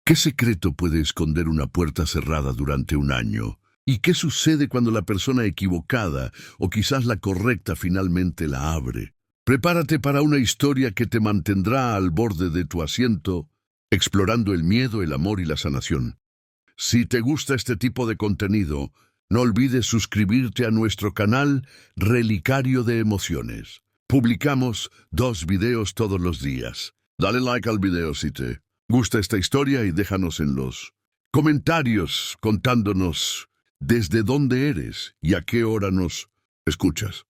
¿Qué secreto puede esconder una puerta cerrada durante un año? ¿Y qué sucede cuando la persona equivocada o quizás la correcta finalmente la abre? Prepárate para una historia que te mantendrá al borde de tu asiento, explorando el miedo, el amor y la sanación. Si te gusta este tipo de contenido, no olvides suscribirte a nuestro canal Relicario de Emociones. Publicamos 2 videos todos los días. Dale like al video si te gusta esta historia y déjanos en los comentarios contándonos desde dónde eres y a qué hora nos escuchas.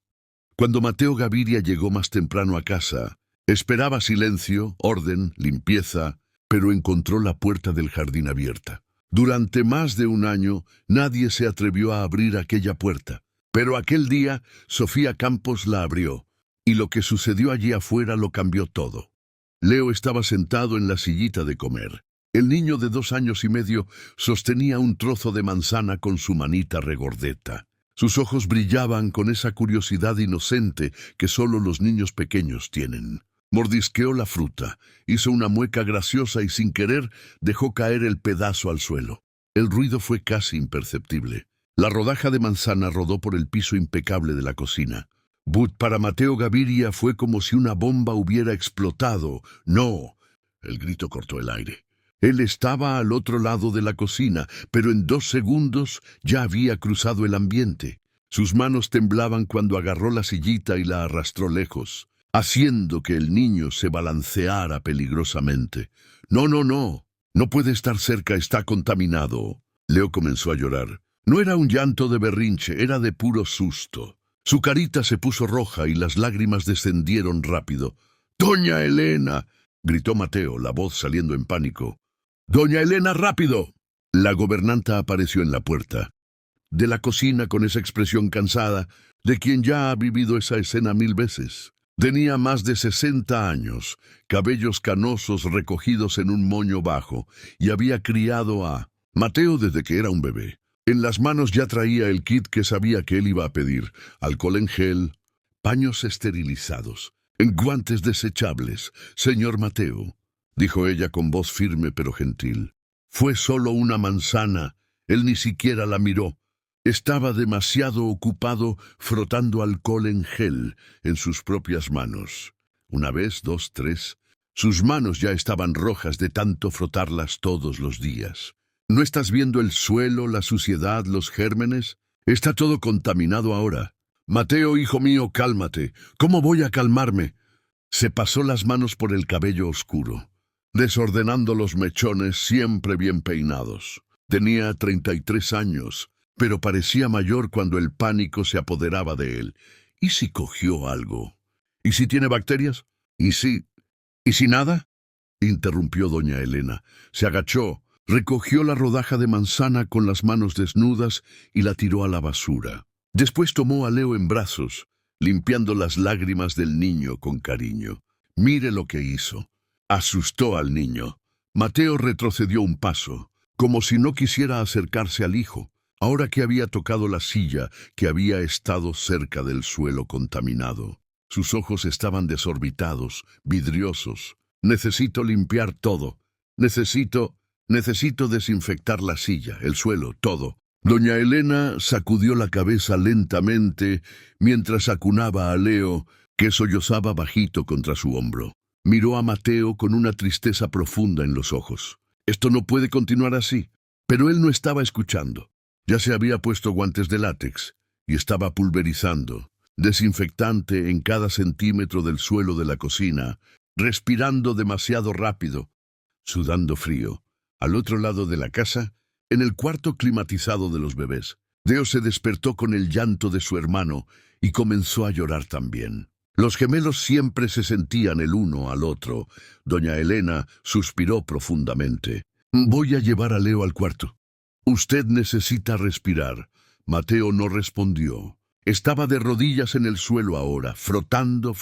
Cuando Mateo Gaviria llegó más temprano a casa, esperaba silencio, orden, limpieza, pero encontró la puerta del jardín abierta. Durante más de un año, nadie se atrevió a abrir aquella puerta, pero aquel día Sofía Campos la abrió, y lo que sucedió allí afuera lo cambió todo. Leo estaba sentado en la sillita de comer. El niño de 2 años y medio sostenía un trozo de manzana con su manita regordeta. Sus ojos brillaban con esa curiosidad inocente que solo los niños pequeños tienen. Mordisqueó la fruta, hizo una mueca graciosa y sin querer dejó caer el pedazo al suelo. El ruido fue casi imperceptible. La rodaja de manzana rodó por el piso impecable de la cocina. Para Mateo Gaviria fue como si una bomba hubiera explotado. ¡No! El grito cortó el aire. Él estaba al otro lado de la cocina, pero en 2 segundos ya había cruzado el ambiente. Sus manos temblaban cuando agarró la sillita y la arrastró lejos, haciendo que el niño se balanceara peligrosamente. «No, no, no. No puede estar cerca, está contaminado». Leo comenzó a llorar. No era un llanto de berrinche, era de puro susto. Su carita se puso roja y las lágrimas descendieron rápido. «¡Doña Elena!», gritó Mateo, la voz saliendo en pánico. «¡Doña Elena, rápido!». La gobernanta apareció en la puerta de la cocina con esa expresión cansada de quien ya ha vivido esa escena 1000 veces. Tenía más de 60 años, cabellos canosos recogidos en un moño bajo, y había criado a Mateo desde que era un bebé. En las manos ya traía el kit que sabía que él iba a pedir: alcohol en gel, paños esterilizados, guantes desechables. «Señor Mateo», dijo ella con voz firme pero gentil. «Fue solo una manzana». Él ni siquiera la miró. Estaba demasiado ocupado frotando alcohol en gel en sus propias manos. 1 vez, 2, 3. Sus manos ya estaban rojas de tanto frotarlas todos los días. ¿No estás viendo el suelo, la suciedad, los gérmenes? Está todo contaminado ahora. «Mateo, hijo mío, cálmate». «¿Cómo voy a calmarme?». Se pasó las manos por el cabello oscuro, desordenando los mechones siempre bien peinados. Tenía 33 años, pero parecía mayor cuando el pánico se apoderaba de él. ¿Y si cogió algo? ¿Y si tiene bacterias? ¿Y si nada?», interrumpió doña Elena. Se agachó, recogió la rodaja de manzana con las manos desnudas y la tiró a la basura. Después tomó a Leo en brazos, limpiando las lágrimas del niño con cariño. Mire lo que hizo. Asustó al niño. Mateo retrocedió un paso, como si no quisiera acercarse al hijo, ahora que había tocado la silla que había estado cerca del suelo contaminado. Sus ojos estaban desorbitados, vidriosos. «Necesito limpiar todo. Necesito desinfectar la silla, el suelo, todo». Doña Elena sacudió la cabeza lentamente mientras acunaba a Leo, que sollozaba bajito contra su hombro. Miró a Mateo con una tristeza profunda en los ojos. Esto no puede continuar así. Pero él no estaba escuchando. Ya se había puesto guantes de látex y estaba pulverizando desinfectante en cada centímetro del suelo de la cocina, respirando demasiado rápido, sudando frío. Al otro lado de la casa, en el cuarto climatizado de los bebés, Leo se despertó con el llanto de su hermano y comenzó a llorar también. Los gemelos siempre se sentían el uno al otro. Doña Elena suspiró profundamente. «Voy a llevar a Leo al cuarto. Usted necesita respirar». Mateo no respondió. Estaba de rodillas en el suelo ahora, frotando.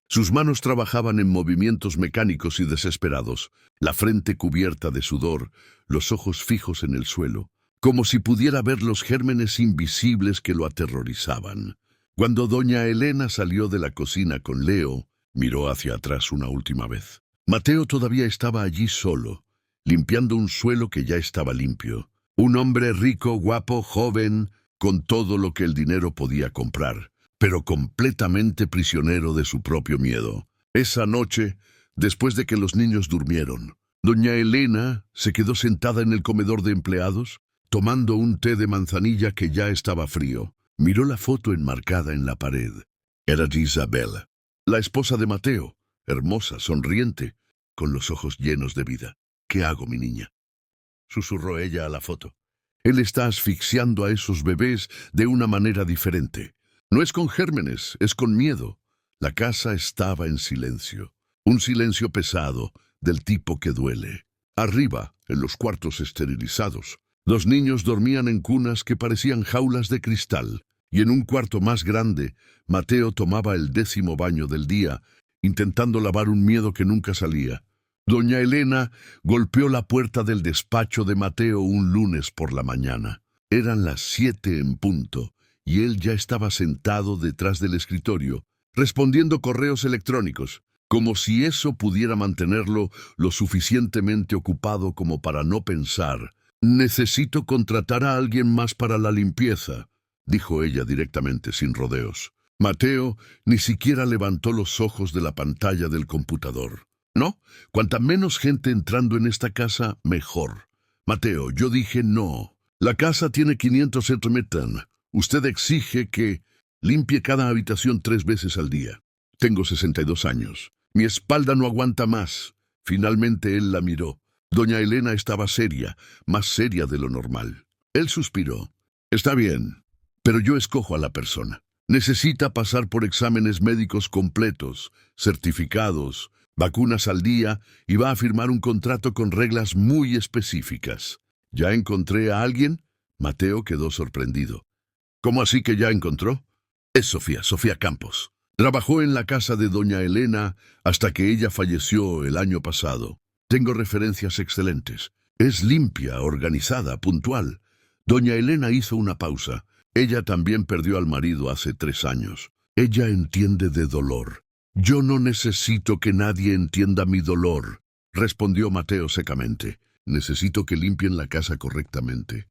Sus manos trabajaban en movimientos mecánicos y desesperados, la frente cubierta de sudor, los ojos fijos en el suelo, como si pudiera ver los gérmenes invisibles que lo aterrorizaban. Cuando doña Elena salió de la cocina con Leo, miró hacia atrás una última vez. Mateo todavía estaba allí solo, limpiando un suelo que ya estaba limpio. Un hombre rico, guapo, joven, con todo lo que el dinero podía comprar, pero completamente prisionero de su propio miedo. Esa noche, después de que los niños durmieron, doña Elena se quedó sentada en el comedor de empleados, tomando un té de manzanilla que ya estaba frío. Miró la foto enmarcada en la pared. Era de Isabela, la esposa de Mateo, hermosa, sonriente, con los ojos llenos de vida. «¿Qué hago, mi niña?», susurró ella a la foto. «Él está asfixiando a esos bebés de una manera diferente. No es con gérmenes, es con miedo». La casa estaba en silencio. Un silencio pesado, del tipo que duele. Arriba, en los cuartos esterilizados, los niños dormían en cunas que parecían jaulas de cristal, y en un cuarto más grande, Mateo tomaba el 10º baño del día, intentando lavar un miedo que nunca salía. Doña Elena golpeó la puerta del despacho de Mateo un lunes por la mañana. Eran las 7 en punto, y él ya estaba sentado detrás del escritorio, respondiendo correos electrónicos, como si eso pudiera mantenerlo lo suficientemente ocupado como para no pensar. «Necesito contratar a alguien más para la limpieza», dijo ella directamente, sin rodeos. Mateo ni siquiera levantó los ojos de la pantalla del computador. «No, cuanta menos gente entrando en esta casa, mejor. Mateo, yo dije no. La casa tiene 500 metros. Usted exige que limpie cada habitación 3 veces al día. Tengo 62 años. Mi espalda no aguanta más». Finalmente él la miró. Doña Elena estaba seria, más seria de lo normal. Él suspiró. «Está bien, pero yo escojo a la persona. Necesita pasar por exámenes médicos completos, certificados, vacunas al día, y va a firmar un contrato con reglas muy específicas». «¿Ya encontré a alguien?». Mateo quedó sorprendido. «¿Cómo así que ya encontró?». «Es Sofía Campos. Trabajó en la casa de doña Elena hasta que ella falleció el año pasado. Tengo referencias excelentes. Es limpia, organizada, puntual». Doña Elena hizo una pausa. Ella también perdió al marido hace 3 años. Ella entiende de dolor. «Yo no necesito que nadie entienda mi dolor», respondió Mateo secamente. «Necesito que limpien la casa correctamente.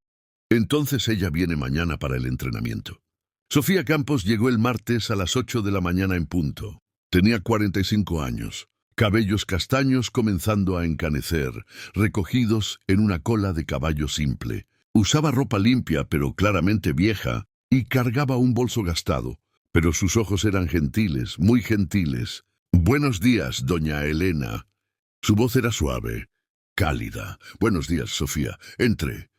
Entonces ella viene mañana para el entrenamiento». Sofía Campos llegó el martes a las 8 de la mañana en punto. Tenía 45 años, cabellos castaños comenzando a encanecer, recogidos en una cola de caballo simple. Usaba ropa limpia pero claramente vieja y cargaba un bolso gastado. Pero sus ojos eran gentiles, muy gentiles. «Buenos días, doña Elena». Su voz era suave, cálida. «Buenos días, Sofía. Entre.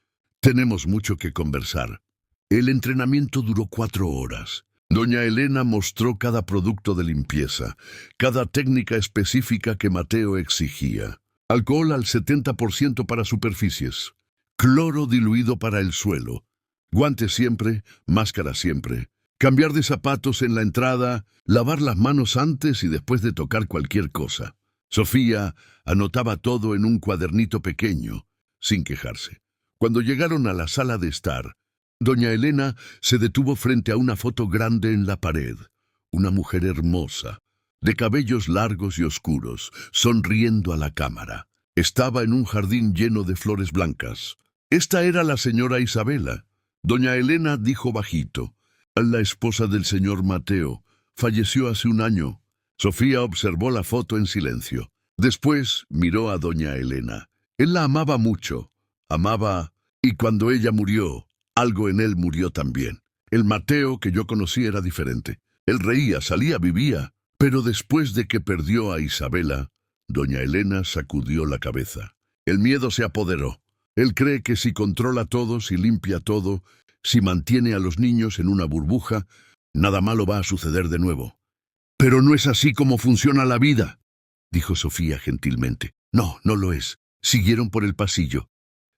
Tenemos mucho que conversar». El entrenamiento duró 4 horas. Doña Elena mostró cada producto de limpieza, cada técnica específica que Mateo exigía. Alcohol al 70% para superficies, cloro diluido para el suelo, guantes siempre, máscara siempre, cambiar de zapatos en la entrada, lavar las manos antes y después de tocar cualquier cosa. Sofía anotaba todo en un cuadernito pequeño, sin quejarse. Cuando llegaron a la sala de estar, doña Elena se detuvo frente a una foto grande en la pared. Una mujer hermosa, de cabellos largos y oscuros, sonriendo a la cámara. Estaba en un jardín lleno de flores blancas. Esta era la señora Isabela. Doña Elena dijo bajito: «La esposa del señor Mateo. Falleció hace 1 año». Sofía observó la foto en silencio. Después miró a doña Elena. Él la amaba mucho. Amaba, y cuando ella murió, algo en él murió también. El Mateo que yo conocí era diferente. Él reía, salía, vivía. Pero después de que perdió a Isabela, doña Elena sacudió la cabeza. El miedo se apoderó. Él cree que si controla todo, si limpia todo, si mantiene a los niños en una burbuja, nada malo va a suceder de nuevo. «Pero no es así como funciona la vida», dijo Sofía gentilmente. «No, no lo es». Siguieron por el pasillo.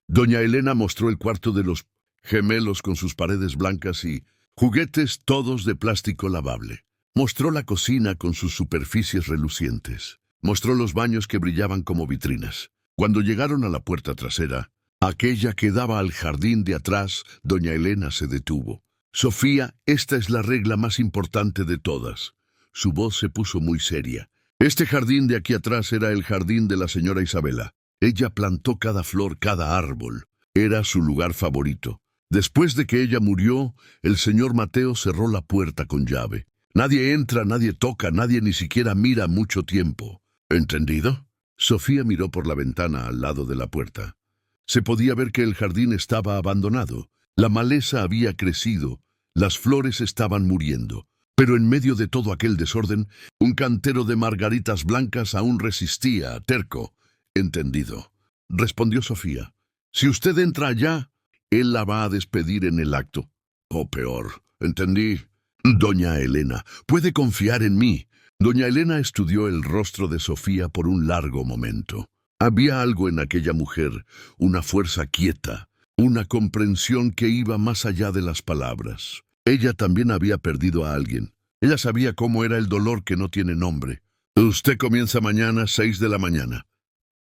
Doña Elena mostró el cuarto de los gemelos con sus paredes blancas y juguetes todos de plástico lavable. Mostró la cocina con sus superficies relucientes. Mostró los baños que brillaban como vitrinas. Cuando llegaron a la puerta trasera, aquella que daba al jardín de atrás, doña Elena se detuvo. «Sofía, esta es la regla más importante de todas». Su voz se puso muy seria. «Este jardín de aquí atrás era el jardín de la señora Isabela. Ella plantó cada flor, cada árbol. Era su lugar favorito. Después de que ella murió, el señor Mateo cerró la puerta con llave. Nadie entra, nadie toca, nadie ni siquiera mira mucho tiempo. ¿Entendido? Sofía miró por la ventana al lado de la puerta. Se podía ver que el jardín estaba abandonado. La maleza había crecido, las flores estaban muriendo. Pero en medio de todo aquel desorden, un cantero de margaritas blancas aún resistía, terco. «Entendido», respondió Sofía. «Si usted entra allá, él la va a despedir en el acto. O peor, entendí. Doña Elena, puede confiar en mí». Doña Elena estudió el rostro de Sofía por un largo momento. Había algo en aquella mujer, una fuerza quieta, una comprensión que iba más allá de las palabras. Ella también había perdido a alguien. Ella sabía cómo era el dolor que no tiene nombre. «Usted comienza mañana 6 de la mañana.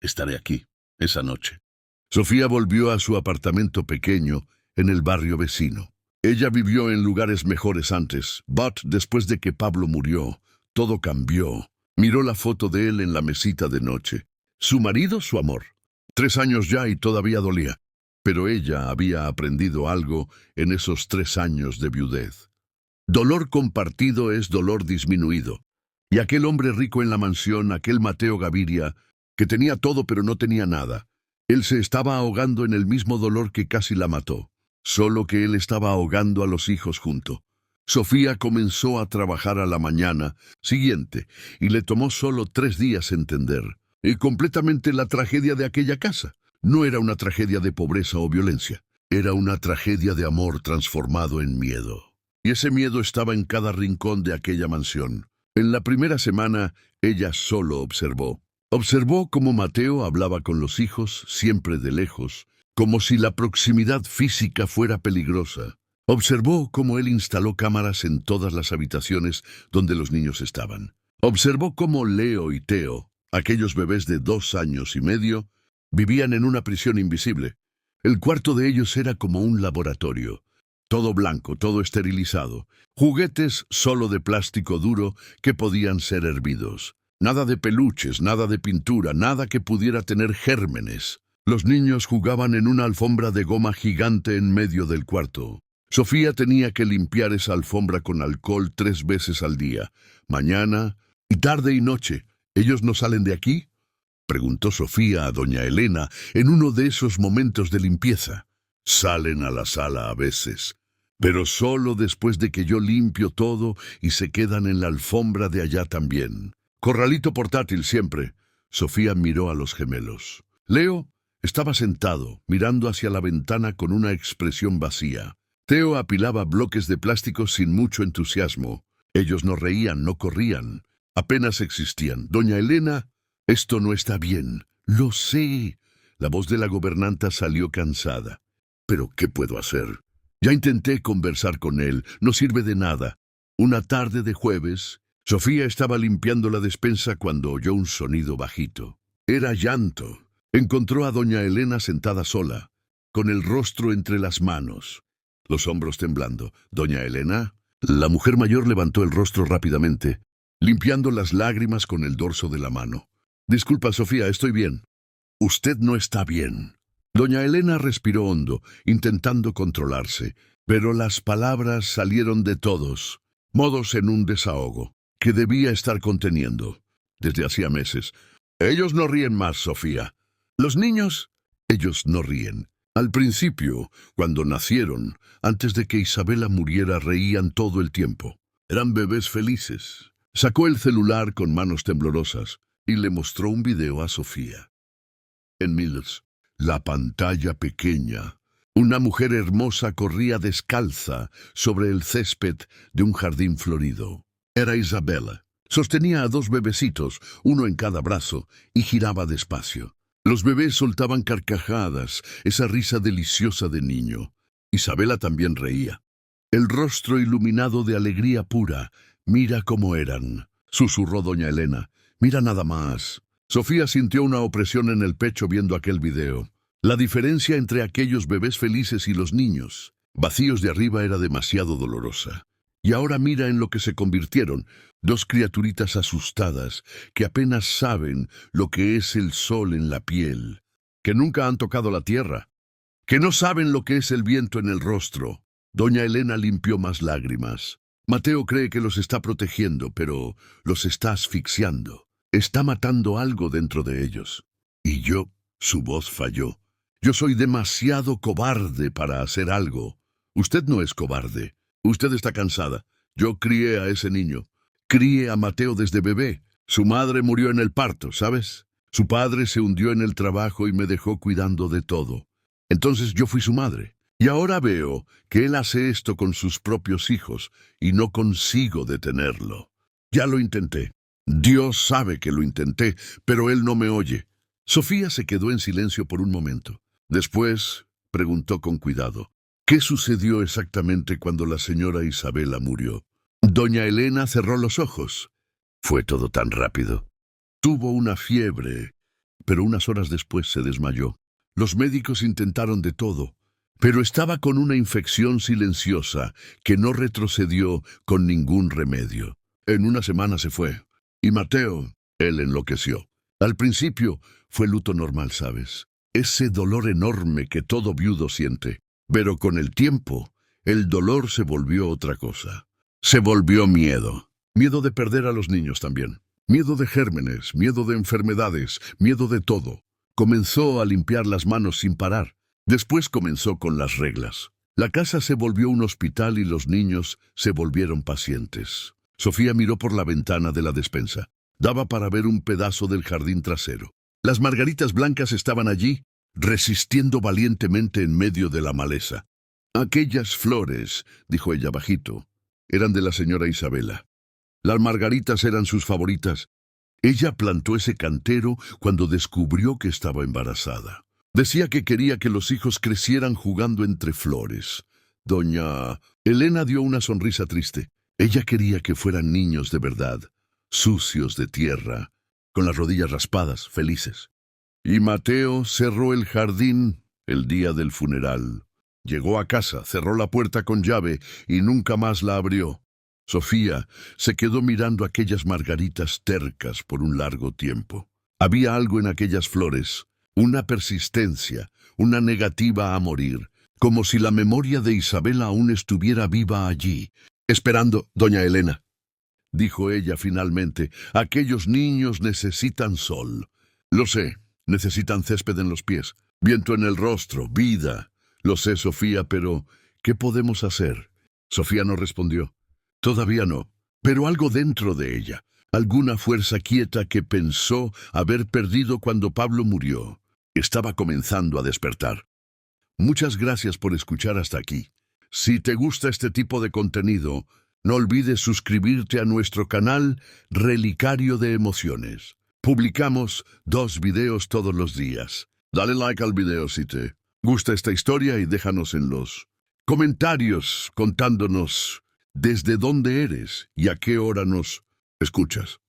Estaré aquí, esa noche». Sofía volvió a su apartamento pequeño en el barrio vecino. Ella vivió en lugares mejores antes, but después de que Pablo murió, todo cambió. Miró la foto de él en la mesita de noche. Su marido, su amor. 3 años ya y todavía dolía. Pero ella había aprendido algo en esos 3 años de viudez. Dolor compartido es dolor disminuido. Y aquel hombre rico en la mansión, aquel Mateo Gaviria, que tenía todo pero no tenía nada, él se estaba ahogando en el mismo dolor que casi la mató. Solo que él estaba ahogando a los hijos junto. Sofía comenzó a trabajar a la mañana siguiente y le tomó solo 3 días entender. Y completamente la tragedia de aquella casa. No era una tragedia de pobreza o violencia. Era una tragedia de amor transformado en miedo. Y ese miedo estaba en cada rincón de aquella mansión. En la primera semana, ella solo observó. Observó cómo Mateo hablaba con los hijos, siempre de lejos, como si la proximidad física fuera peligrosa. Observó cómo él instaló cámaras en todas las habitaciones donde los niños estaban. Observó cómo Leo y Teo, aquellos bebés de 2 años y medio, vivían en una prisión invisible. El cuarto de ellos era como un laboratorio. Todo blanco, todo esterilizado. Juguetes solo de plástico duro que podían ser hervidos. Nada de peluches, nada de pintura, nada que pudiera tener gérmenes. Los niños jugaban en una alfombra de goma gigante en medio del cuarto. Sofía tenía que limpiar esa alfombra con alcohol 3 veces al día. Mañana, y tarde y noche. ¿Ellos no salen de aquí?, preguntó Sofía a doña Elena en uno de esos momentos de limpieza. «Salen a la sala a veces, pero solo después de que yo limpio todo y se quedan en la alfombra de allá también. Corralito portátil siempre». Sofía miró a los gemelos. Leo estaba sentado, mirando hacia la ventana con una expresión vacía. Teo apilaba bloques de plástico sin mucho entusiasmo. Ellos no reían, no corrían, apenas existían. Doña Elena: «Esto no está bien». «Lo sé». La voz de la gobernanta salió cansada. «¿Pero qué puedo hacer? Ya intenté conversar con él, no sirve de nada». Una tarde de jueves, Sofía estaba limpiando la despensa cuando oyó un sonido bajito. Era llanto. Encontró a doña Elena sentada sola, con el rostro entre las manos, los hombros temblando. «¿Doña Elena?». La mujer mayor levantó el rostro rápidamente, limpiando las lágrimas con el dorso de la mano. «Disculpa, Sofía, estoy bien». «Usted no está bien». Doña Elena respiró hondo, intentando controlarse, pero las palabras salieron de todos modos en un desahogo que debía estar conteniendo desde hacía meses. «Ellos no ríen más, Sofía». «¿Los niños?». «Ellos no ríen. Al principio, cuando nacieron, antes de que Isabela muriera, reían todo el tiempo. Eran bebés felices». Sacó el celular con manos temblorosas y le mostró un video a Sofía. En Mills, la pantalla pequeña, una mujer hermosa corría descalza sobre el césped de un jardín florido. Era Isabela. Sostenía a 2 bebecitos, uno en cada brazo, y giraba despacio. Los bebés soltaban carcajadas, esa risa deliciosa de niño. Isabela también reía. El rostro iluminado de alegría pura. «Mira cómo eran», susurró doña Elena. «Mira nada más». Sofía sintió una opresión en el pecho viendo aquel video. La diferencia entre aquellos bebés felices y los niños, vacíos de arriba, era demasiado dolorosa. Y ahora mira en lo que se convirtieron, 2 criaturitas asustadas que apenas saben lo que es el sol en la piel. que nunca han tocado la tierra, que no saben lo que es el viento en el rostro. Doña Elena limpió más lágrimas. Mateo cree que los está protegiendo, pero los está asfixiando. Está matando algo dentro de ellos. Y yo, su voz falló. Yo soy demasiado cobarde para hacer algo. Usted no es cobarde. Usted está cansada. Yo crié a ese niño. Crié a Mateo desde bebé. Su madre murió en el parto, ¿sabes? Su padre se hundió en el trabajo y me dejó cuidando de todo. Entonces yo fui su madre. Y ahora veo que él hace esto con sus propios hijos y no consigo detenerlo. Ya lo intenté. Dios sabe que lo intenté, pero él no me oye. Sofía se quedó en silencio por un momento. Después preguntó con cuidado: ¿qué sucedió exactamente cuando la señora Isabela murió? Doña Elena cerró los ojos. Fue todo tan rápido. Tuvo una fiebre, pero unas horas después se desmayó. Los médicos intentaron de todo, pero estaba con una infección silenciosa que no retrocedió con ningún remedio. En una semana se fue. Y Mateo, él enloqueció. Al principio fue luto normal, ¿sabes? Ese dolor enorme que todo viudo siente. Pero con el tiempo, el dolor se volvió otra cosa. Se volvió miedo. Miedo de perder a los niños también. Miedo de gérmenes, miedo de enfermedades, miedo de todo. Comenzó a limpiar las manos sin parar. Después comenzó con las reglas. La casa se volvió un hospital y los niños se volvieron pacientes. Sofía miró por la ventana de la despensa. Daba para ver un pedazo del jardín trasero. Las margaritas blancas estaban allí, resistiendo valientemente en medio de la maleza. Aquellas flores, dijo ella bajito, eran de la señora Isabela. Las margaritas eran sus favoritas. Ella plantó ese cantero cuando descubrió que estaba embarazada. Decía que quería que los hijos crecieran jugando entre flores. Doña Elena dio una sonrisa triste. Ella quería que fueran niños de verdad, sucios de tierra, con las rodillas raspadas, felices. Y Mateo cerró el jardín el día del funeral. Llegó a casa, cerró la puerta con llave y nunca más la abrió. Sofía se quedó mirando aquellas margaritas tercas por un largo tiempo. Había algo en aquellas flores, una persistencia, una negativa a morir, como si la memoria de Isabela aún estuviera viva allí, esperando. Doña Elena, dijo ella finalmente, aquellos niños necesitan sol. Lo sé, necesitan césped en los pies, viento en el rostro, vida. Lo sé, Sofía, pero ¿qué podemos hacer? Sofía no respondió. Todavía no, pero algo dentro de ella, alguna fuerza quieta que pensó haber perdido cuando Pablo murió, estaba comenzando a despertar. Muchas gracias por escuchar hasta aquí. Si te gusta este tipo de contenido, no olvides suscribirte a nuestro canal Relicario de Emociones. Publicamos 2 videos todos los días. Dale like al video si te gusta esta historia y déjanos en los comentarios contándonos desde dónde eres y a qué hora nos escuchas.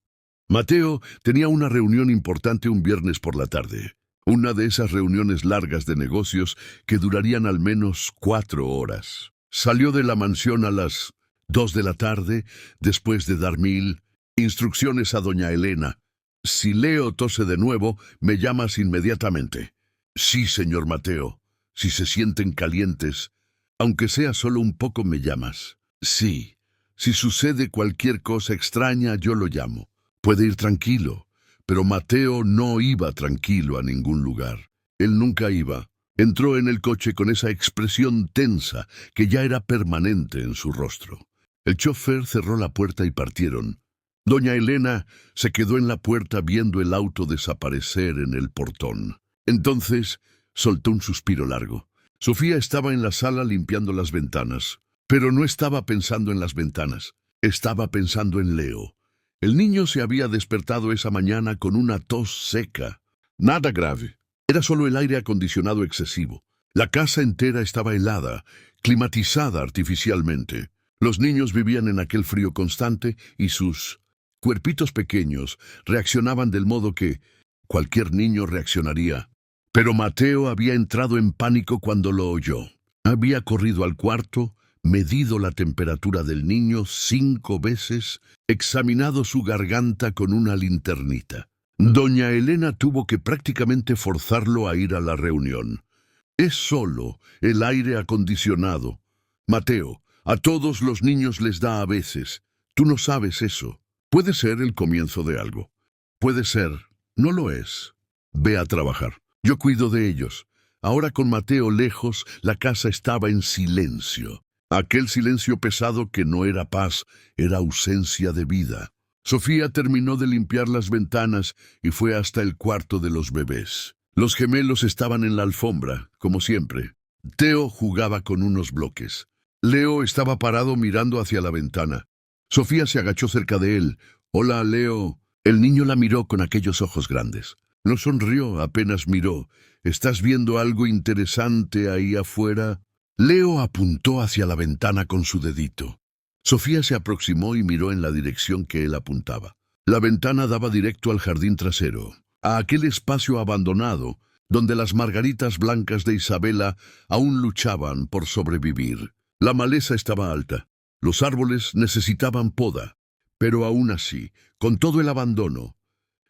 Mateo tenía una reunión importante un viernes por la tarde. Una de esas reuniones largas de negocios que durarían al menos 4 horas. Salió de la mansión a las 2 de la tarde, después de dar 1000 instrucciones a doña Elena. Si Leo tose de nuevo, me llamas inmediatamente. Sí, señor Mateo. Si se sienten calientes, aunque sea solo un poco, me llamas. Sí. Si sucede cualquier cosa extraña, yo lo llamo. Puede ir tranquilo. Pero Mateo no iba tranquilo a ningún lugar. Él nunca iba. Entró en el coche con esa expresión tensa que ya era permanente en su rostro. El chofer cerró la puerta y partieron. Doña Elena se quedó en la puerta viendo el auto desaparecer en el portón. Entonces soltó un suspiro largo. Sofía estaba en la sala limpiando las ventanas, pero no estaba pensando en las ventanas. Estaba pensando en Leo. El niño se había despertado esa mañana con una tos seca. Nada grave. Era solo el aire acondicionado excesivo. La casa entera estaba helada, climatizada artificialmente. Los niños vivían en aquel frío constante y sus cuerpitos pequeños reaccionaban del modo que cualquier niño reaccionaría. Pero Mateo había entrado en pánico cuando lo oyó. Había corrido al cuarto, medido la temperatura del niño 5 veces, examinado su garganta con una linternita. Doña Elena tuvo que prácticamente forzarlo a ir a la reunión. Es solo el aire acondicionado. Mateo, a todos los niños les da a veces. Tú no sabes eso. Puede ser el comienzo de algo. Puede ser. No lo es. Ve a trabajar. Yo cuido de ellos. Ahora con Mateo lejos, la casa estaba en silencio. Aquel silencio pesado que no era paz, era ausencia de vida. Sofía terminó de limpiar las ventanas y fue hasta el cuarto de los bebés. Los gemelos estaban en la alfombra, como siempre. Teo jugaba con unos bloques. Leo estaba parado mirando hacia la ventana. Sofía se agachó cerca de él. «Hola, Leo». El niño la miró con aquellos ojos grandes. No sonrió, apenas miró. «¿Estás viendo algo interesante ahí afuera?» Leo apuntó hacia la ventana con su dedito. Sofía se aproximó y miró en la dirección que él apuntaba. La ventana daba directo al jardín trasero, a aquel espacio abandonado donde las margaritas blancas de Isabela aún luchaban por sobrevivir. La maleza estaba alta. Los árboles necesitaban poda, pero aún así, con todo el abandono,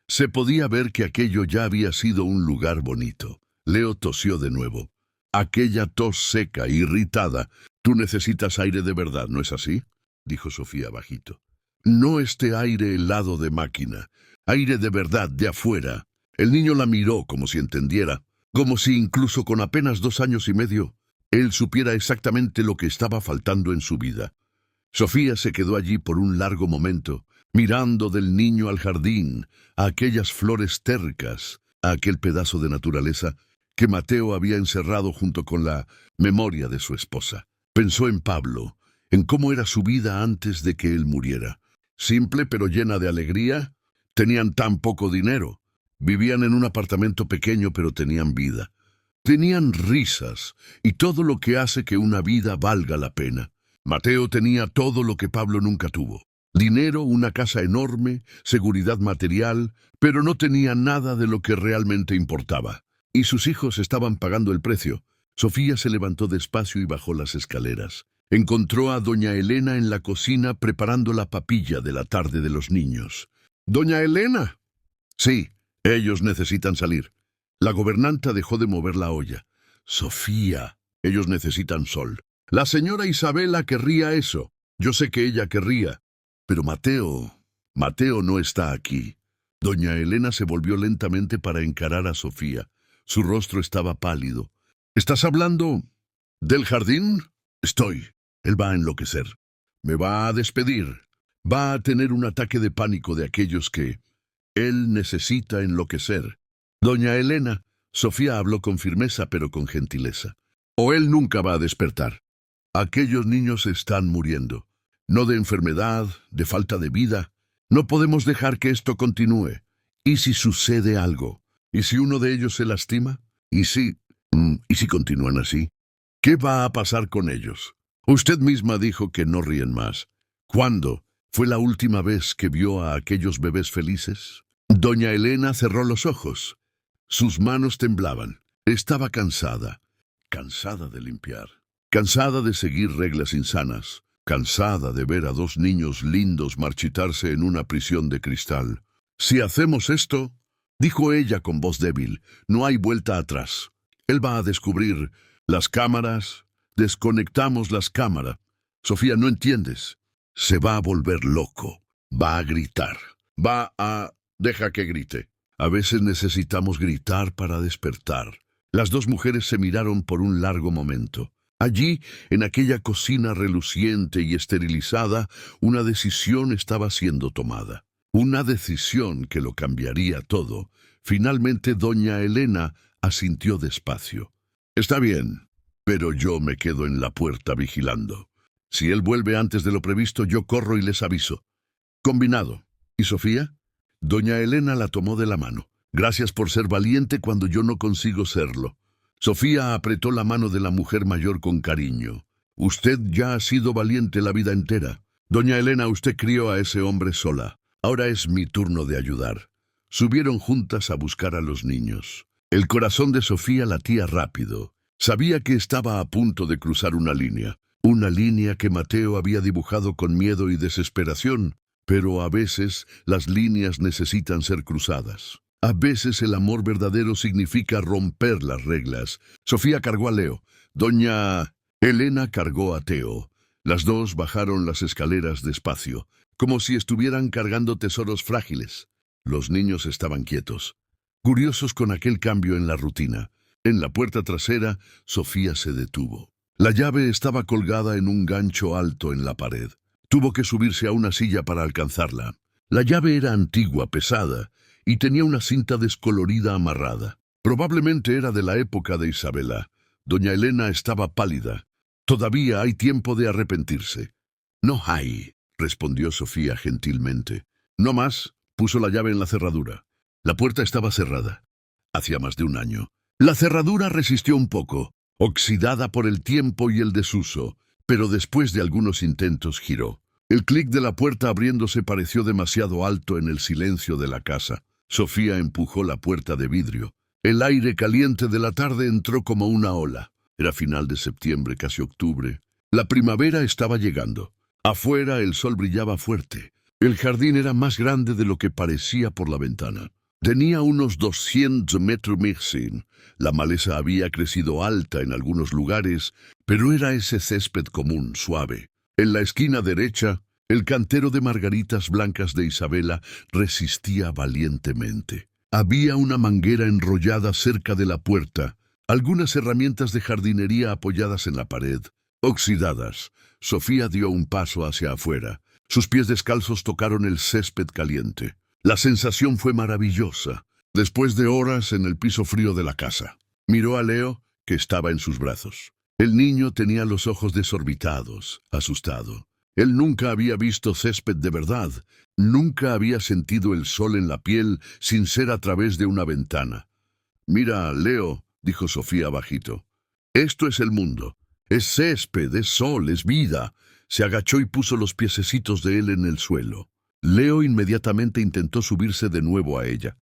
se podía ver que aquello ya había sido un lugar bonito. Leo tosió de nuevo. Aquella tos seca, irritada. «Tú necesitas aire de verdad, ¿no es así?», dijo Sofía bajito. «No este aire helado de máquina. Aire de verdad, de afuera». El niño la miró como si entendiera, como si incluso con apenas 2 años y medio, él supiera exactamente lo que estaba faltando en su vida. Sofía se quedó allí por un largo momento, mirando del niño al jardín, a aquellas flores tercas, a aquel pedazo de naturaleza que Mateo había encerrado junto con la memoria de su esposa. Pensó en Pablo, en cómo era su vida antes de que él muriera. Simple pero llena de alegría. Tenían tan poco dinero. Vivían en un apartamento pequeño pero tenían vida. Tenían risas y todo lo que hace que una vida valga la pena. Mateo tenía todo lo que Pablo nunca tuvo. Dinero, una casa enorme, seguridad material, pero no tenía nada de lo que realmente importaba. Y sus hijos estaban pagando el precio. Sofía se levantó despacio y bajó las escaleras. Encontró a doña Elena en la cocina preparando la papilla de la tarde de los niños. «¿Doña Elena?» «Sí, ellos necesitan salir». La gobernanta dejó de mover la olla. «Sofía, ellos necesitan sol». «La señora Isabela querría eso. Yo sé que ella querría. Pero Mateo no está aquí». Doña Elena se volvió lentamente para encarar a Sofía. Su rostro estaba pálido. «¿Estás hablando del jardín?» «Estoy. Él va a enloquecer. Me va a despedir. Va a tener un ataque de pánico de aquellos que él necesita enloquecer». «Doña Elena», Sofía habló con firmeza pero con gentileza. «O él nunca va a despertar. Aquellos niños están muriendo. No de enfermedad, de falta de vida. No podemos dejar que esto continúe. ¿Y si sucede algo? ¿Y si uno de ellos se lastima? ¿Y si continúan así? ¿Qué va a pasar con ellos? Usted misma dijo que no ríen más. ¿Cuándo fue la última vez que vio a aquellos bebés felices?» Doña Elena cerró los ojos. Sus manos temblaban. Estaba cansada. Cansada de limpiar. Cansada de seguir reglas insanas. Cansada de ver a 2 niños lindos marchitarse en una prisión de cristal. «Si hacemos esto», dijo ella con voz débil, «no hay vuelta atrás. Él va a descubrir las cámaras. Desconectamos las cámaras. Sofía, no entiendes. Se va a volver loco. Va a gritar. Deja que grite. A veces necesitamos gritar para despertar». Las 2 mujeres se miraron por un largo momento. Allí, en aquella cocina reluciente y esterilizada, una decisión estaba siendo tomada. Una decisión que lo cambiaría todo. Finalmente, doña Elena asintió despacio. «Está bien, pero yo me quedo en la puerta vigilando. Si él vuelve antes de lo previsto, yo corro y les aviso». «Combinado. ¿Y Sofía?» Doña Elena la tomó de la mano. «Gracias por ser valiente cuando yo no consigo serlo». Sofía apretó la mano de la mujer mayor con cariño. «Usted ya ha sido valiente la vida entera. Doña Elena, usted crió a ese hombre sola. Ahora es mi turno de ayudar». Subieron juntas a buscar a los niños. El corazón de Sofía latía rápido. Sabía que estaba a punto de cruzar una línea que Mateo había dibujado con miedo y desesperación, Pero a veces las líneas necesitan ser cruzadas. A veces el amor verdadero significa romper las reglas. Sofía cargó a Leo. Doña Elena cargó a Teo. Las dos bajaron las escaleras despacio, como si estuvieran cargando tesoros frágiles. Los niños estaban quietos, curiosos con aquel cambio en la rutina. En la puerta trasera, Sofía se detuvo. La llave estaba colgada en un gancho alto en la pared. Tuvo que subirse a una silla para alcanzarla. La llave era antigua, pesada, y tenía una cinta descolorida amarrada. Probablemente era de la época de Isabela. Doña Elena estaba pálida. Todavía hay tiempo de arrepentirse. No hay, respondió Sofía gentilmente. No más, puso la llave en la cerradura. La puerta estaba cerrada. Hacía más de un año. La cerradura resistió un poco, oxidada por el tiempo y el desuso, pero después de algunos intentos giró. El clic de la puerta abriéndose pareció demasiado alto en el silencio de la casa. Sofía empujó la puerta de vidrio. El aire caliente de la tarde entró como una ola. Era final de septiembre, casi octubre. La primavera estaba llegando. Afuera el sol brillaba fuerte. El jardín era más grande de lo que parecía por la ventana. Tenía unos 200 metros máximo. La maleza había crecido alta en algunos lugares, pero era ese césped común, suave. En la esquina derecha, el cantero de margaritas blancas de Isabela resistía valientemente. Había una manguera enrollada cerca de la puerta, algunas herramientas de jardinería apoyadas en la pared, oxidadas. Sofía dio un paso hacia afuera. Sus pies descalzos tocaron el césped caliente. La sensación fue maravillosa. Después de horas en el piso frío de la casa, miró a Leo, que estaba en sus brazos. El niño tenía los ojos desorbitados, asustado. Él nunca había visto césped de verdad. Nunca había sentido el sol en la piel sin ser a través de una ventana. «Mira, Leo», dijo Sofía bajito. «Esto es el mundo. Es césped, es sol, es vida». Se agachó y puso los piececitos de él en el suelo. Leo inmediatamente intentó subirse de nuevo a ella.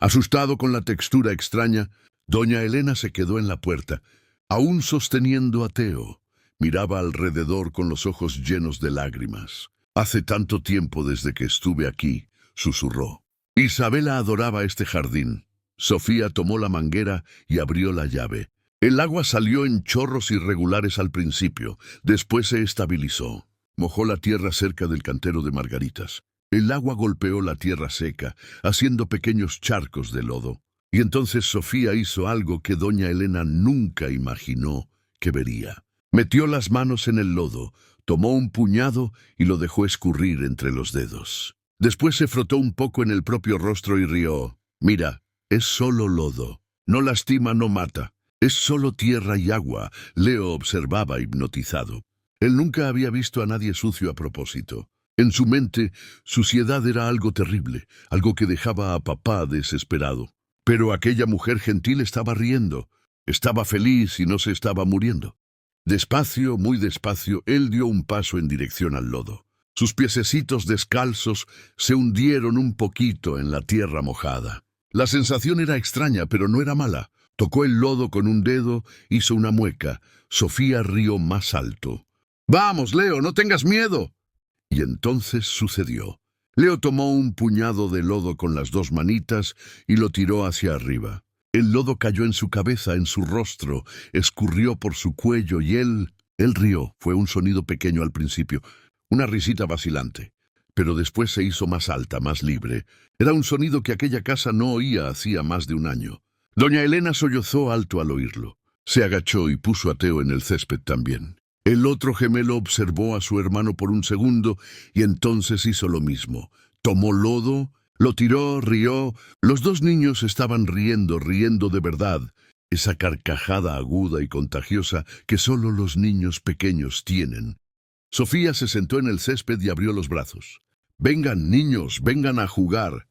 Asustado con la textura extraña, doña Elena se quedó en la puerta, aún sosteniendo a Teo. Miraba alrededor con los ojos llenos de lágrimas. «Hace tanto tiempo desde que estuve aquí», susurró. Isabela adoraba este jardín. Sofía tomó la manguera y abrió la llave. El agua salió en chorros irregulares al principio, después se estabilizó. Mojó la tierra cerca del cantero de margaritas. El agua golpeó la tierra seca, haciendo pequeños charcos de lodo. Y entonces Sofía hizo algo que doña Elena nunca imaginó que vería. Metió las manos en el lodo, tomó un puñado y lo dejó escurrir entre los dedos. Después se frotó un poco en el propio rostro y rió. «Mira, es solo lodo. No lastima, no mata. Es solo tierra y agua», Leo observaba hipnotizado. Él nunca había visto a nadie sucio a propósito. En su mente, suciedad era algo terrible, algo que dejaba a papá desesperado. Pero aquella mujer gentil estaba riendo, estaba feliz y no se estaba muriendo. Despacio, muy despacio, él dio un paso en dirección al lodo. Sus piececitos descalzos se hundieron un poquito en la tierra mojada. La sensación era extraña, pero no era mala. Tocó el lodo con un dedo, hizo una mueca. Sofía rió más alto. «Vamos, Leo, no tengas miedo». Y entonces sucedió. Leo tomó un puñado de lodo con las dos manitas y lo tiró hacia arriba. El lodo cayó en su cabeza, en su rostro, escurrió por su cuello y él rió. Fue un sonido pequeño al principio, una risita vacilante. Pero después se hizo más alta, más libre. Era un sonido que aquella casa no oía hacía más de un año. Doña Elena sollozó alto al oírlo. Se agachó y puso a Teo en el césped también. El otro gemelo observó a su hermano por un segundo y entonces hizo lo mismo. Tomó lodo, lo tiró, rió. Los dos niños estaban riendo, riendo de verdad. Esa carcajada aguda y contagiosa que solo los niños pequeños tienen. Sofía se sentó en el césped y abrió los brazos. «Vengan, niños, vengan a jugar».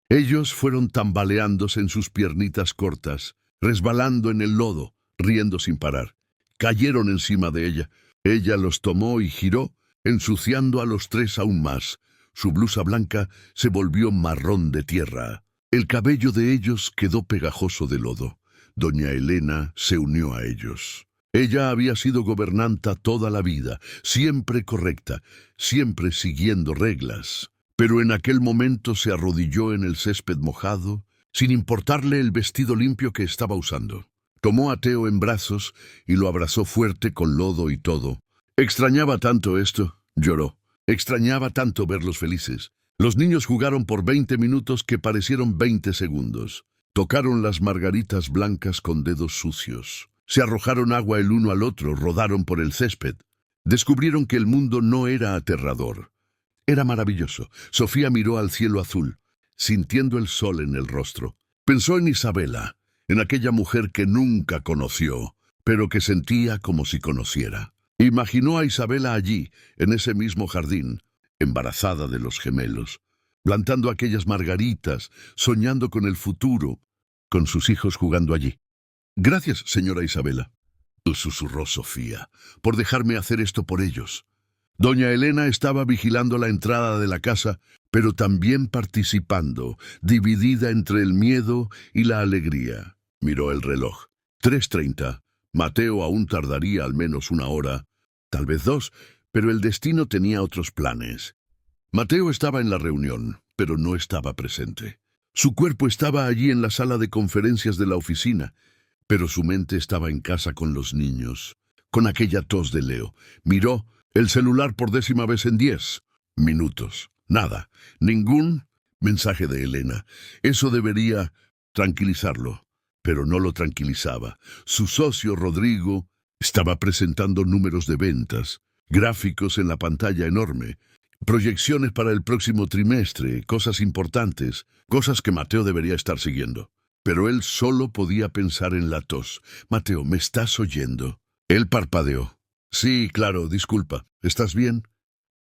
Ellos fueron tambaleándose en sus piernitas cortas, resbalando en el lodo, riendo sin parar. Cayeron encima de ella. Ella los tomó y giró, ensuciando a los tres aún más. Su blusa blanca se volvió marrón de tierra. El cabello de ellos quedó pegajoso de lodo. Doña Elena se unió a ellos. Ella había sido gobernanta toda la vida, siempre correcta, siempre siguiendo reglas. pero en aquel momento se arrodilló en el césped mojado, sin importarle el vestido limpio que estaba usando. Tomó a Theo en brazos y lo abrazó fuerte con lodo y todo. Extrañaba tanto esto, lloró. Extrañaba tanto verlos felices. Los niños jugaron por 20 minutos que parecieron 20 segundos. Tocaron las margaritas blancas con dedos sucios. Se arrojaron agua el uno al otro, rodaron por el césped. Descubrieron que el mundo no era aterrador. Era maravilloso. Sofía miró al cielo azul, sintiendo el sol en el rostro. Pensó en Isabela, en aquella mujer que nunca conoció, pero que sentía como si conociera. Imaginó a Isabela allí, en ese mismo jardín, embarazada de los gemelos, plantando aquellas margaritas, soñando con el futuro, con sus hijos jugando allí. «Gracias, señora Isabela», susurró Sofía, «por dejarme hacer esto por ellos». Doña Elena estaba vigilando la entrada de la casa, pero también participando, dividida entre el miedo y la alegría. Miró el reloj. 3:30. Mateo aún tardaría al menos 1 hora, tal vez 2, pero el destino tenía otros planes. Mateo estaba en la reunión, pero no estaba presente. Su cuerpo estaba allí en la sala de conferencias de la oficina, pero su mente estaba en casa con los niños, con aquella tos de Leo. Miró el celular por 10ª vez en 10 minutos. Nada, ningún mensaje de Elena. Eso debería tranquilizarlo, pero no lo tranquilizaba. Su socio Rodrigo estaba presentando números de ventas, gráficos en la pantalla enorme, proyecciones para el próximo trimestre, cosas importantes, cosas que Mateo debería estar siguiendo. Pero él solo podía pensar en la tos. «Mateo, ¿me estás oyendo?» Él parpadeó. «Sí, claro, disculpa. ¿Estás bien?»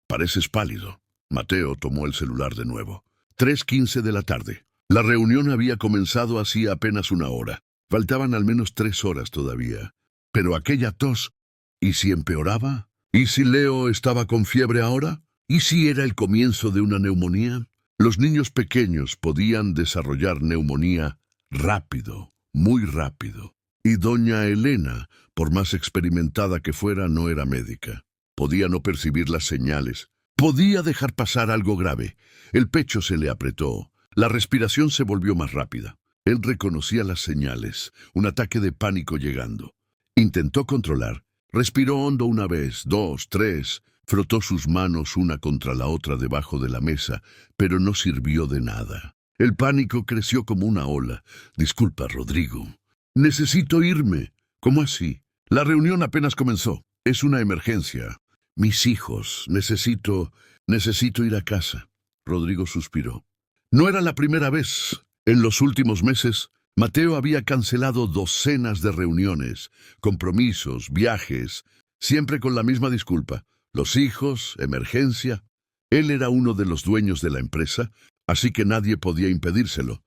«Pareces pálido». Mateo tomó el celular de nuevo. 3:15 de la tarde. La reunión había comenzado hacía apenas 1 hora. Faltaban al menos 3 horas todavía. Pero aquella tos, ¿y si empeoraba? ¿Y si Leo estaba con fiebre ahora? ¿Y si era el comienzo de una neumonía? Los niños pequeños podían desarrollar neumonía rápido, muy rápido. Y doña Elena, por más experimentada que fuera, no era médica. Podía no percibir las señales. Podía dejar pasar algo grave. El pecho se le apretó. La respiración se volvió más rápida. Él reconocía las señales. Un ataque de pánico llegando. Intentó controlar. Respiró hondo 1 vez, 2, 3. Frotó sus manos una contra la otra debajo de la mesa, pero no sirvió de nada. El pánico creció como una ola. «Disculpa, Rodrigo. Necesito irme». «¿Cómo así? La reunión apenas comenzó. Es una emergencia. Mis hijos. Necesito ir a casa». Rodrigo suspiró. No era la primera vez. En los últimos meses, Mateo había cancelado docenas de reuniones, compromisos, viajes, siempre con la misma disculpa. Los hijos, emergencia. Él era uno de los dueños de la empresa, así que nadie podía impedírselo.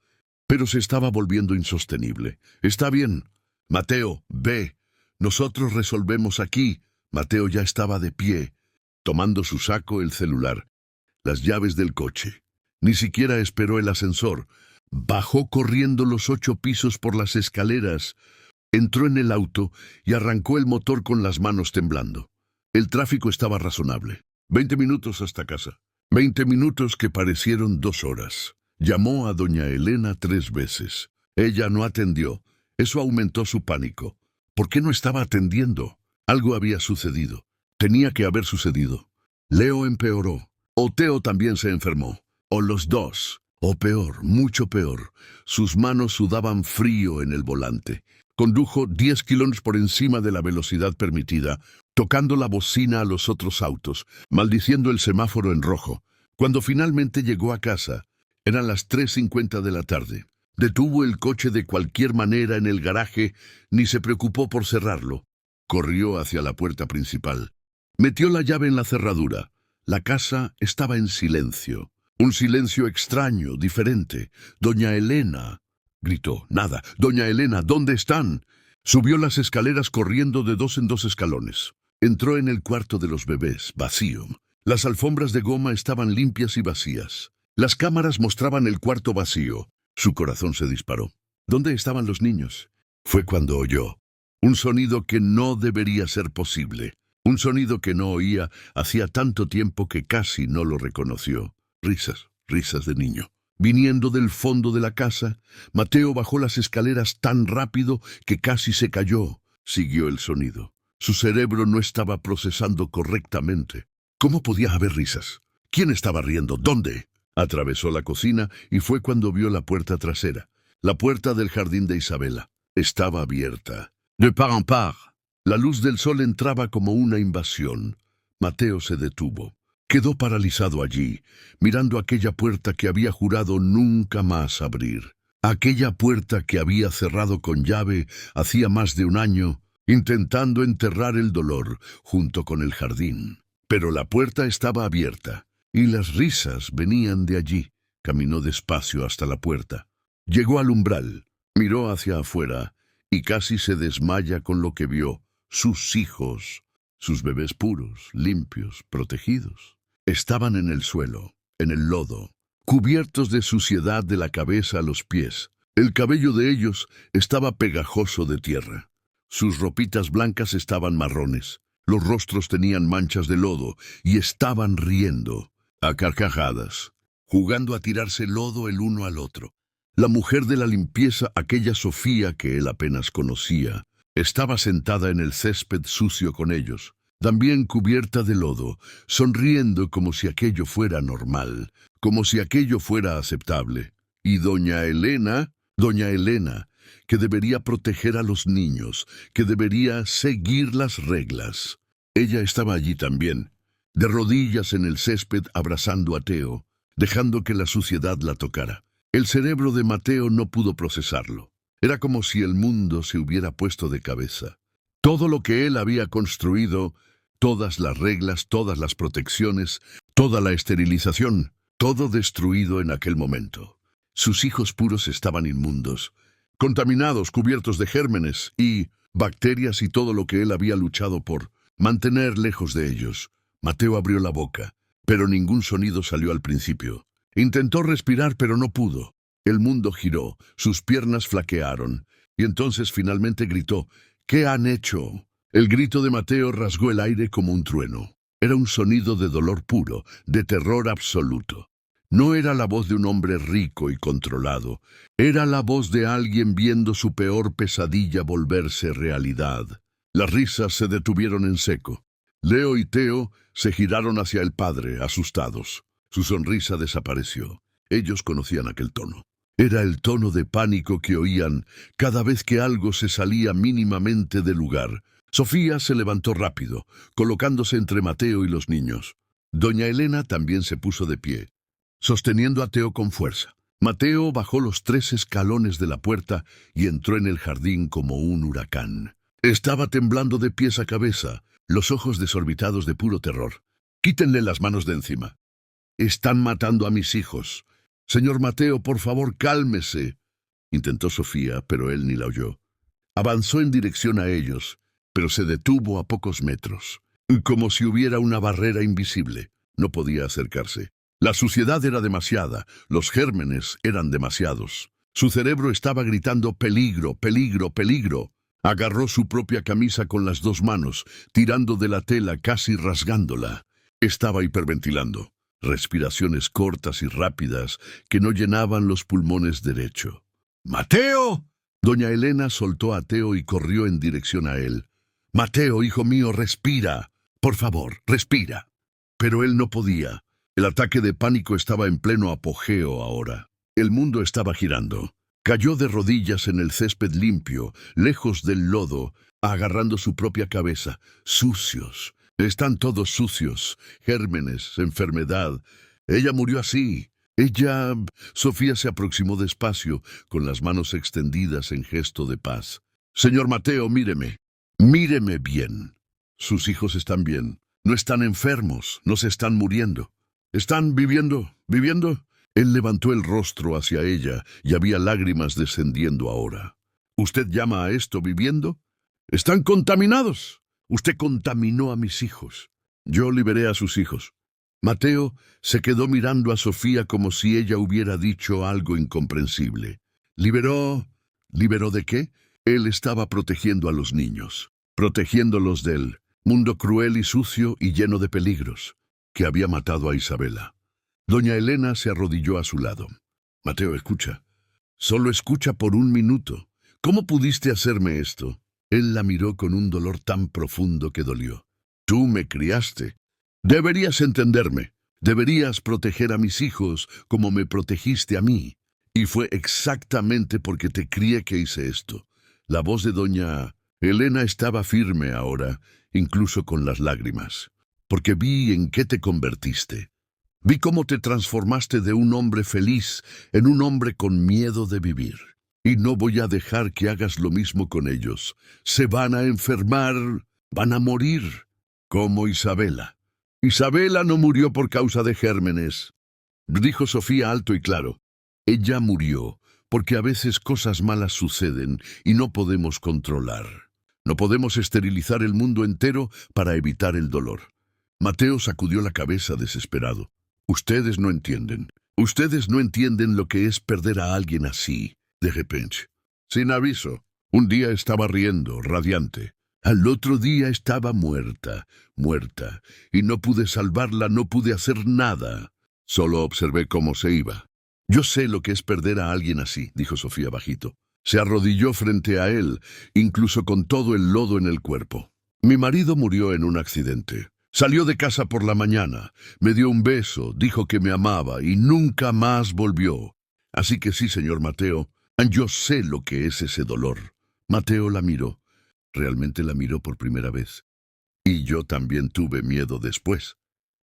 Pero se estaba volviendo insostenible. «Está bien. Mateo, ve. Nosotros resolvemos aquí». Mateo ya estaba de pie, tomando su saco, el celular, las llaves del coche. Ni siquiera esperó el ascensor. Bajó corriendo los 8 pisos por las escaleras, entró en el auto y arrancó el motor con las manos temblando. El tráfico estaba razonable. 20 minutos hasta casa. 20 minutos que parecieron 2 horas. Llamó a doña Elena 3 veces. Ella no atendió. Eso aumentó su pánico. ¿Por qué no estaba atendiendo? Algo había sucedido. Tenía que haber sucedido. Leo empeoró. O Theo también se enfermó. O los dos. O peor, mucho peor. Sus manos sudaban frío en el volante. Condujo 10 kilómetros por encima de la velocidad permitida, tocando la bocina a los otros autos, maldiciendo el semáforo en rojo. Cuando finalmente llegó a casa, eran las 3:50 de la tarde. Detuvo el coche de cualquier manera en el garaje, ni se preocupó por cerrarlo. Corrió hacia la puerta principal. Metió la llave en la cerradura. La casa estaba en silencio. Un silencio extraño, diferente. «Doña Elena», gritó. «Nada. Doña Elena, ¿dónde están?» Subió las escaleras corriendo de 2 en 2 escalones. Entró en el cuarto de los bebés, vacío. Las alfombras de goma estaban limpias y vacías. Las cámaras mostraban el cuarto vacío. Su corazón se disparó. ¿Dónde estaban los niños? Fue cuando oyó un sonido que no debería ser posible. Un sonido que no oía hacía tanto tiempo que casi no lo reconoció. Risas, risas de niño. Viniendo del fondo de la casa, Mateo bajó las escaleras tan rápido que casi se cayó. Siguió el sonido. Su cerebro no estaba procesando correctamente. ¿Cómo podía haber risas? ¿Quién estaba riendo? ¿Dónde? Atravesó la cocina y fue cuando vio la puerta trasera. La puerta del jardín de Isabela. Estaba abierta. De par en par. La luz del sol entraba como una invasión. Mateo se detuvo. Quedó paralizado allí, mirando aquella puerta que había jurado nunca más abrir. Aquella puerta que había cerrado con llave hacía más de un año, intentando enterrar el dolor junto con el jardín. Pero la puerta estaba abierta, y las risas venían de allí. Caminó despacio hasta la puerta. Llegó al umbral, miró hacia afuera, y casi se desmaya con lo que vio. Sus hijos, sus bebés puros, limpios, protegidos. Estaban en el suelo, en el lodo, cubiertos de suciedad de la cabeza a los pies. El cabello de ellos estaba pegajoso de tierra. Sus ropitas blancas estaban marrones. Los rostros tenían manchas de lodo y estaban riendo, a carcajadas, jugando a tirarse lodo el uno al otro. La mujer de la limpieza, aquella Sofía que él apenas conocía, estaba sentada en el césped sucio con ellos, también cubierta de lodo, sonriendo como si aquello fuera normal, como si aquello fuera aceptable. Y doña Elena, que debería proteger a los niños, que debería seguir las reglas. Ella estaba allí también, de rodillas en el césped abrazando a Teo, dejando que la suciedad la tocara. El cerebro de Mateo no pudo procesarlo. Era como si el mundo se hubiera puesto de cabeza. Todo lo que él había construido, todas las reglas, todas las protecciones, toda la esterilización, todo destruido en aquel momento. Sus hijos puros estaban inmundos, contaminados, cubiertos de gérmenes y bacterias y todo lo que él había luchado por mantener lejos de ellos. Mateo abrió la boca, pero ningún sonido salió al principio. Intentó respirar, pero no pudo. El mundo giró, sus piernas flaquearon, y entonces finalmente gritó: ¿Qué han hecho? El grito de Mateo rasgó el aire como un trueno. Era un sonido de dolor puro, de terror absoluto. No era la voz de un hombre rico y controlado. Era la voz de alguien viendo su peor pesadilla volverse realidad. Las risas se detuvieron en seco. Leo y Teo se giraron hacia el padre, asustados. Su sonrisa desapareció. Ellos conocían aquel tono. Era el tono de pánico que oían cada vez que algo se salía mínimamente del lugar. Sofía se levantó rápido, colocándose entre Mateo y los niños. Doña Elena también se puso de pie, sosteniendo a Teo con fuerza. Mateo bajó los 3 escalones de la puerta y entró en el jardín como un huracán. Estaba temblando de pies a cabeza, los ojos desorbitados de puro terror. «Quítenle las manos de encima. Están matando a mis hijos. Señor Mateo, por favor, cálmese», intentó Sofía, pero él ni la oyó. Avanzó en dirección a ellos, pero se detuvo a pocos metros, como si hubiera una barrera invisible. No podía acercarse. La suciedad era demasiada, los gérmenes eran demasiados. Su cerebro estaba gritando «peligro, peligro, peligro». Agarró su propia camisa con las 2 manos, tirando de la tela, casi rasgándola. Estaba hiperventilando. Respiraciones cortas y rápidas que no llenaban los pulmones derecho. «¡Mateo!». Doña Elena soltó a Teo y corrió en dirección a él. «Mateo, hijo mío, respira. Por favor, respira». Pero él no podía. El ataque de pánico estaba en pleno apogeo ahora. El mundo estaba girando. Cayó de rodillas en el césped limpio, lejos del lodo, agarrando su propia cabeza. Sucios. Están todos sucios. Gérmenes, enfermedad. Ella murió así. Sofía se aproximó despacio, con las manos extendidas en gesto de paz. «Señor Mateo, míreme. Míreme bien. Sus hijos están bien. No están enfermos. No se están muriendo. Están viviendo. Él levantó el rostro hacia ella y había lágrimas descendiendo ahora. «¿Usted llama a esto viviendo? Están contaminados. Usted contaminó a mis hijos. Yo liberé a sus hijos». Mateo se quedó mirando a Sofía como si ella hubiera dicho algo incomprensible. ¿Liberó? ¿Liberó de qué? Él estaba protegiendo a los niños, protegiéndolos del mundo cruel y sucio y lleno de peligros, que había matado a Isabela. Doña Elena se arrodilló a su lado. Mateo, escucha. Solo escucha por un minuto. ¿Cómo pudiste hacerme esto? Él la miró con un dolor tan profundo que dolió. Tú me criaste. Deberías entenderme. Deberías proteger a mis hijos como me protegiste a mí. Y fue exactamente porque te crié que hice esto. La voz de doña Elena estaba firme ahora, incluso con las lágrimas. Porque vi en qué te convertiste. Vi cómo te transformaste de un hombre feliz en un hombre con miedo de vivir. Y no voy a dejar que hagas lo mismo con ellos. Se van a enfermar, van a morir, como Isabela. Isabela no murió por causa de gérmenes, dijo Sofía alto y claro. Ella murió porque a veces cosas malas suceden y no podemos controlar. No podemos esterilizar el mundo entero para evitar el dolor. Mateo sacudió la cabeza desesperado. Ustedes no entienden. Ustedes no entienden lo que es perder a alguien así, de repente. Sin aviso. Un día estaba riendo, radiante. Al otro día estaba muerta, y no pude salvarla, no pude hacer nada. Solo observé cómo se iba. Yo sé lo que es perder a alguien así, dijo Sofía bajito. Se arrodilló frente a él, incluso con todo el lodo en el cuerpo. Mi marido murió en un accidente. Salió de casa por la mañana, me dio un beso, dijo que me amaba y nunca más volvió. Así que sí, señor Mateo, yo sé lo que es ese dolor. Mateo la miró. Realmente la miró por primera vez. Y yo también tuve miedo después.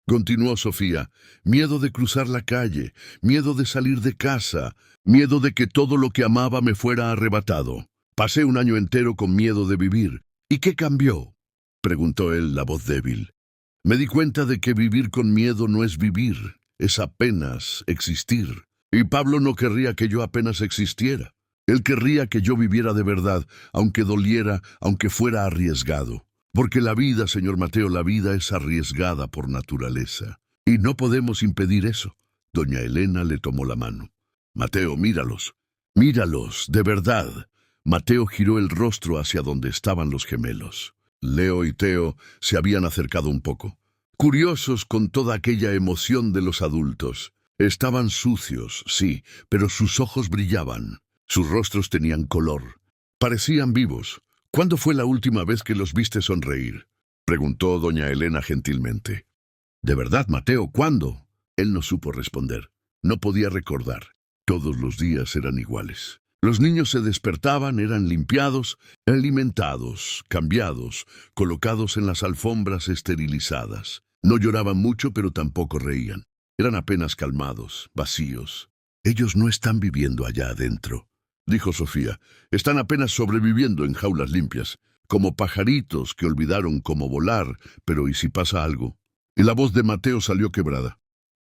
Continuó Sofía, miedo de cruzar la calle, miedo de salir de casa, miedo de que todo lo que amaba me fuera arrebatado. Pasé un año entero con miedo de vivir. ¿Y qué cambió?, preguntó él, la voz débil. Me di cuenta de que vivir con miedo no es vivir, es apenas existir. Y Pablo no querría que yo apenas existiera. Él querría que yo viviera de verdad, aunque doliera, aunque fuera arriesgado. Porque la vida, señor Mateo, la vida es arriesgada por naturaleza. Y no podemos impedir eso. Doña Elena le tomó la mano. Mateo, míralos. Míralos, de verdad. Mateo giró el rostro hacia donde estaban los gemelos. Leo y Teo se habían acercado un poco, curiosos con toda aquella emoción de los adultos. Estaban sucios, sí, pero sus ojos brillaban. Sus rostros tenían color. Parecían vivos. ¿Cuándo fue la última vez que los viste sonreír?, preguntó doña Elena gentilmente. ¿De verdad, Mateo, cuándo? Él no supo responder. No podía recordar. Todos los días eran iguales. Los niños se despertaban, eran limpiados, alimentados, cambiados, colocados en las alfombras esterilizadas. No lloraban mucho, pero tampoco reían. Eran apenas calmados, vacíos. Ellos no están viviendo allá adentro, dijo Sofía. Están apenas sobreviviendo en jaulas limpias, como pajaritos que olvidaron cómo volar, pero ¿y si pasa algo? Y la voz de Mateo salió quebrada.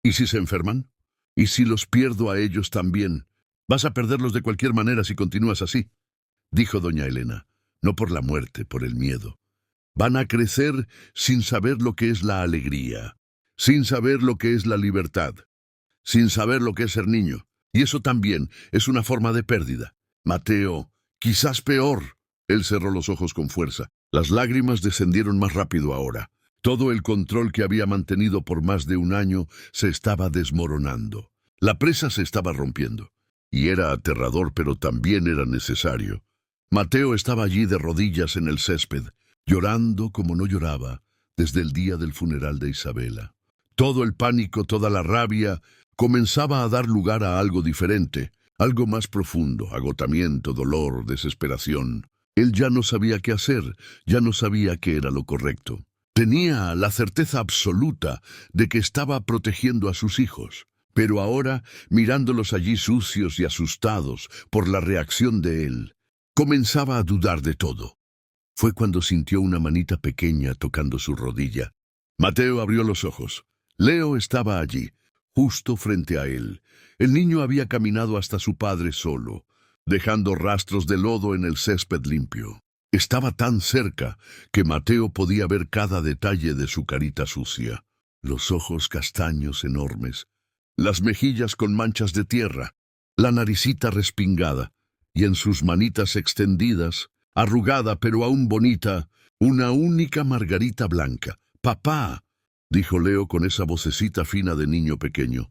¿Y si se enferman? ¿Y si los pierdo a ellos también? Vas a perderlos de cualquier manera si continúas así, dijo doña Elena. No por la muerte, por el miedo. Van a crecer sin saber lo que es la alegría, sin saber lo que es la libertad, sin saber lo que es ser niño. Y eso también es una forma de pérdida. Mateo, quizás peor. Él cerró los ojos con fuerza. Las lágrimas descendieron más rápido ahora. Todo el control que había mantenido por más de un año se estaba desmoronando. La presa se estaba rompiendo. Y era aterrador, pero también era necesario. Mateo estaba allí de rodillas en el césped, llorando como no lloraba desde el día del funeral de Isabela. Todo el pánico, toda la rabia, comenzaba a dar lugar a algo diferente, algo más profundo, agotamiento, dolor, desesperación. Él ya no sabía qué hacer, ya no sabía qué era lo correcto. Tenía la certeza absoluta de que estaba protegiendo a sus hijos. Pero ahora, mirándolos allí sucios y asustados por la reacción de él, comenzaba a dudar de todo. Fue cuando sintió una manita pequeña tocando su rodilla. Mateo abrió los ojos. Leo estaba allí, justo frente a él. El niño había caminado hasta su padre solo, dejando rastros de lodo en el césped limpio. Estaba tan cerca que Mateo podía ver cada detalle de su carita sucia. Los ojos castaños enormes, las mejillas con manchas de tierra, la naricita respingada, y en sus manitas extendidas, arrugada pero aún bonita, una única margarita blanca. «Papá», dijo Leo con esa vocecita fina de niño pequeño.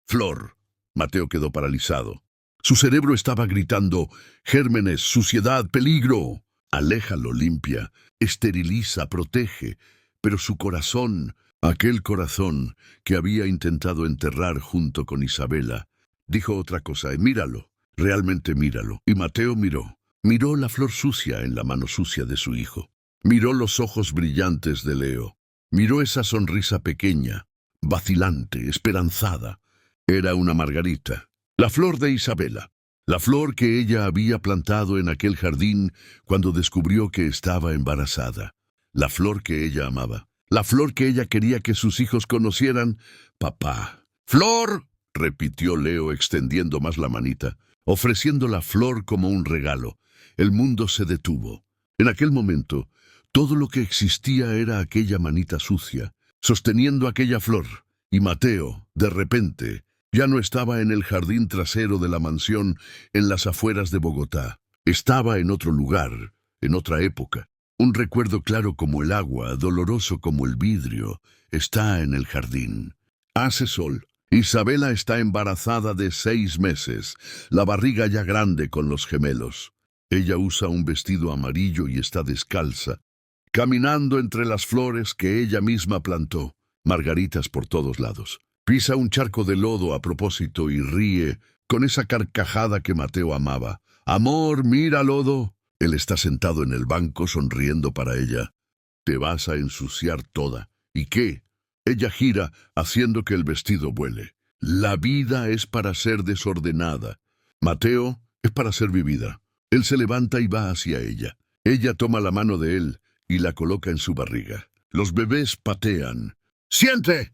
Flor. Mateo quedó paralizado. Su cerebro estaba gritando: gérmenes, suciedad, peligro. Aléjalo, limpia, esteriliza, protege. Pero su corazón, aquel corazón que había intentado enterrar junto con Isabela, dijo otra cosa: míralo, realmente míralo. Y Mateo miró. Miró la flor sucia en la mano sucia de su hijo. Miró los ojos brillantes de Leo. Miró esa sonrisa pequeña, vacilante, esperanzada. Era una margarita, la flor de Isabela, la flor que ella había plantado en aquel jardín cuando descubrió que estaba embarazada, la flor que ella amaba, la flor que ella quería que sus hijos conocieran. Papá. ¡Flor!, repitió Leo extendiendo más la manita, ofreciendo la flor como un regalo. El mundo se detuvo. En aquel momento, todo lo que existía era aquella manita sucia, sosteniendo aquella flor. Y Mateo, de repente, ya no estaba en el jardín trasero de la mansión en las afueras de Bogotá. Estaba en otro lugar, en otra época. Un recuerdo claro como el agua, doloroso como el vidrio, está en el jardín. Hace sol. Isabela está embarazada de 6 meses, la barriga ya grande con los gemelos. Ella usa un vestido amarillo y está descalza, caminando entre las flores que ella misma plantó, margaritas por todos lados. Pisa un charco de lodo a propósito y ríe con esa carcajada que Mateo amaba. Amor, mira, lodo. Él está sentado en el banco sonriendo para ella. Te vas a ensuciar toda. ¿Y qué? Ella gira haciendo que el vestido vuele. La vida es para ser desordenada. Mateo es para ser vivida. Él se levanta y va hacia ella. Ella toma la mano de él y la coloca en su barriga. Los bebés patean. ¡Siente!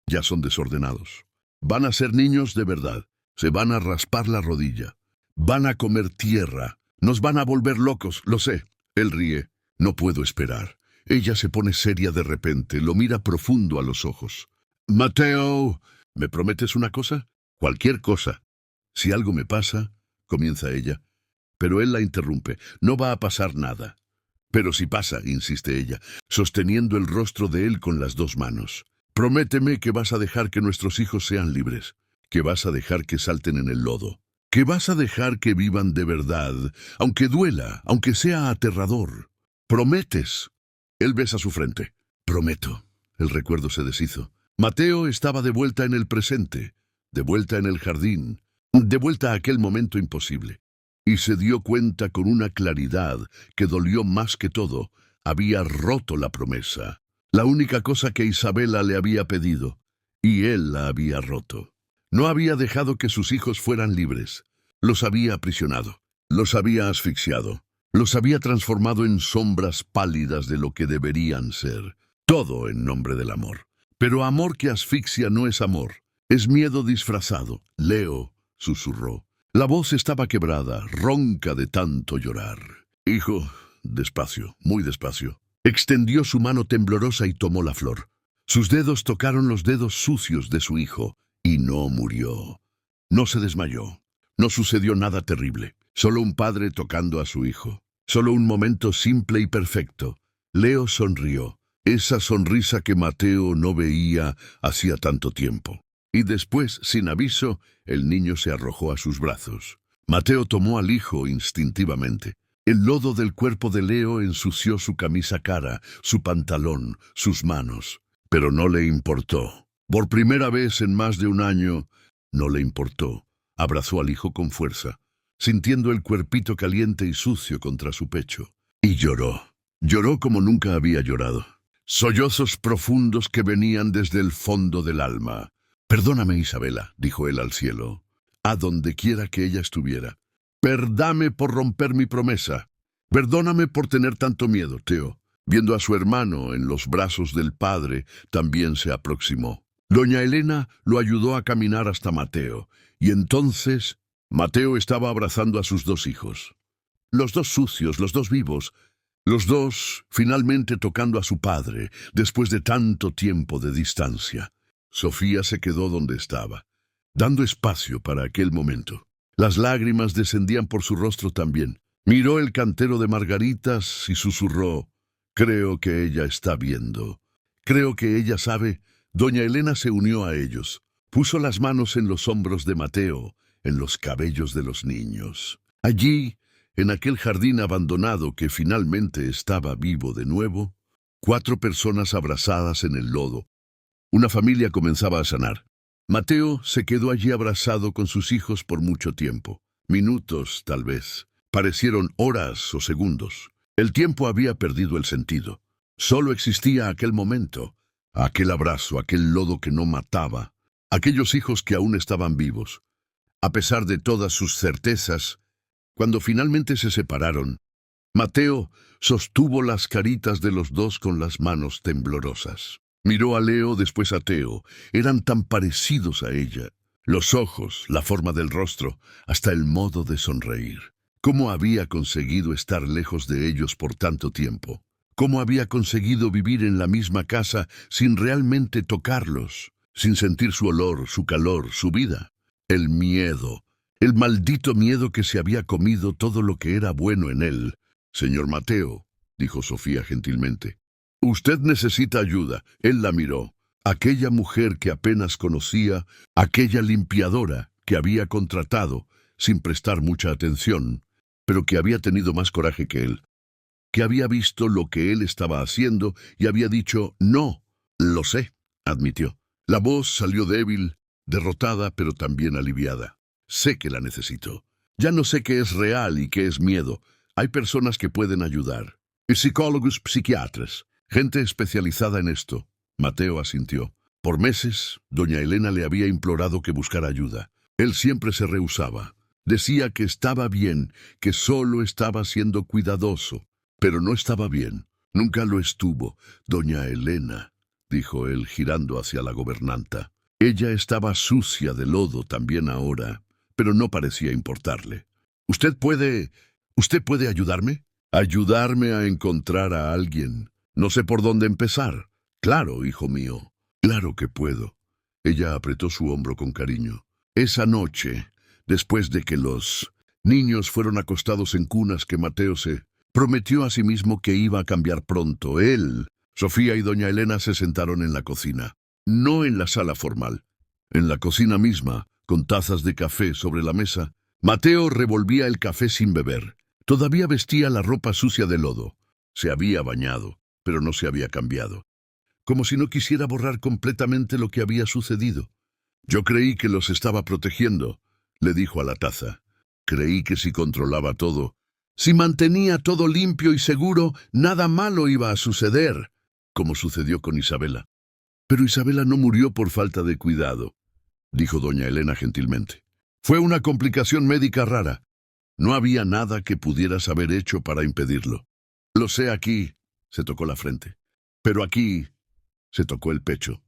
Ya son desordenados. Van a ser niños de verdad. Se van a raspar la rodilla. Van a comer tierra. Nos van a volver locos, lo sé. Él ríe. No puedo esperar. Ella se pone seria de repente, lo mira profundo a los ojos. Mateo, ¿me prometes una cosa? Cualquier cosa. Si algo me pasa, comienza ella. Pero él la interrumpe. No va a pasar nada. Pero si pasa, insiste ella, sosteniendo el rostro de él con las 2 manos. Prométeme que vas a dejar que nuestros hijos sean libres, que vas a dejar que salten en el lodo, que vas a dejar que vivan de verdad, aunque duela, aunque sea aterrador. ¿Prometes? Él besa su frente. Prometo. El recuerdo se deshizo. Mateo estaba de vuelta en el presente, de vuelta en el jardín, de vuelta a aquel momento imposible. Y se dio cuenta con una claridad que dolió más que todo. Había roto la promesa. La única cosa que Isabela le había pedido, y él la había roto. No había dejado que sus hijos fueran libres. Los había aprisionado, los había asfixiado, los había transformado en sombras pálidas de lo que deberían ser. Todo en nombre del amor. Pero amor que asfixia no es amor, es miedo disfrazado. Leo, susurró. La voz estaba quebrada, ronca de tanto llorar. Hijo, despacio, muy despacio. Extendió su mano temblorosa y tomó la flor. Sus dedos tocaron los dedos sucios de su hijo, y no murió. No se desmayó. No sucedió nada terrible. Solo un padre tocando a su hijo. Solo un momento simple y perfecto. Leo sonrió. Esa sonrisa que Mateo no veía hacía tanto tiempo. Y después, sin aviso, el niño se arrojó a sus brazos. Mateo tomó al hijo instintivamente. El lodo del cuerpo de Leo ensució su camisa cara, su pantalón, sus manos. Pero no le importó. Por primera vez en más de un año, no le importó. Abrazó al hijo con fuerza, sintiendo el cuerpito caliente y sucio contra su pecho. Y lloró. Lloró como nunca había llorado. Sollozos profundos que venían desde el fondo del alma. Perdóname, Isabela, dijo él al cielo, a donde quiera que ella estuviera. Perdóname por romper mi promesa. Perdóname por tener tanto miedo, Teo. Viendo a su hermano en los brazos del padre, también se aproximó. Doña Elena lo ayudó a caminar hasta Mateo, y entonces Mateo estaba abrazando a sus 2 hijos. Los 2 sucios, los 2 vivos, los 2 finalmente tocando a su padre, después de tanto tiempo de distancia. Sofía se quedó donde estaba, dando espacio para aquel momento. Las lágrimas descendían por su rostro también. Miró el cantero de margaritas y susurró: creo que ella está viendo. Creo que ella sabe. Doña Elena se unió a ellos. Puso las manos en los hombros de Mateo, en los cabellos de los niños. Allí, en aquel jardín abandonado que finalmente estaba vivo de nuevo, 4 personas abrazadas en el lodo. Una familia comenzaba a sanar. Mateo se quedó allí abrazado con sus hijos por mucho tiempo. Minutos, tal vez. Parecieron horas o segundos. El tiempo había perdido el sentido. Solo existía aquel momento, aquel abrazo, aquel lodo que no mataba, aquellos hijos que aún estaban vivos. A pesar de todas sus certezas, cuando finalmente se separaron, Mateo sostuvo las caritas de los dos con las manos temblorosas. Miró a Leo, después a Teo. Eran tan parecidos a ella. Los ojos, la forma del rostro, hasta el modo de sonreír. ¿Cómo había conseguido estar lejos de ellos por tanto tiempo? ¿Cómo había conseguido vivir en la misma casa sin realmente tocarlos, sin sentir su olor, su calor, su vida? El miedo, el maldito miedo que se había comido todo lo que era bueno en él. «Señor Mateo», dijo Sofía gentilmente, «usted necesita ayuda». Él la miró. Aquella mujer que apenas conocía, aquella limpiadora que había contratado sin prestar mucha atención, pero que había tenido más coraje que él, que había visto lo que él estaba haciendo y había dicho «no». «Lo sé», admitió. La voz salió débil, derrotada, pero también aliviada. «Sé que la necesito. Ya no sé qué es real y qué es miedo. Hay personas que pueden ayudar. Psicólogos, psiquiatras, gente especializada en esto». Mateo asintió. Por meses, doña Elena le había implorado que buscara ayuda. Él siempre se rehusaba. Decía que estaba bien, que solo estaba siendo cuidadoso. Pero no estaba bien. Nunca lo estuvo. «Doña Elena», dijo él, girando hacia la gobernanta. Ella estaba sucia de lodo también ahora, pero no parecía importarle. «¿Usted puede ayudarme?» «Ayudarme a encontrar a alguien. No sé por dónde empezar». «Claro, hijo mío. Claro que puedo». Ella apretó su hombro con cariño. Esa noche, después de que los niños fueron acostados en cunas que Mateo se prometió a sí mismo que iba a cambiar pronto, él, Sofía y doña Elena se sentaron en la cocina. No en la sala formal. En la cocina misma, con tazas de café sobre la mesa, Mateo revolvía el café sin beber. Todavía vestía la ropa sucia de lodo. Se había bañado, pero no se había cambiado. Como si no quisiera borrar completamente lo que había sucedido. «Yo creí que los estaba protegiendo», le dijo a la taza. «Creí que si controlaba todo, si mantenía todo limpio y seguro, nada malo iba a suceder, como sucedió con Isabela». «Pero Isabela no murió por falta de cuidado», dijo doña Elena gentilmente. «Fue una complicación médica rara. No había nada que pudieras haber hecho para impedirlo. Lo sé aquí», se tocó la frente. «Pero aquí», se tocó el pecho.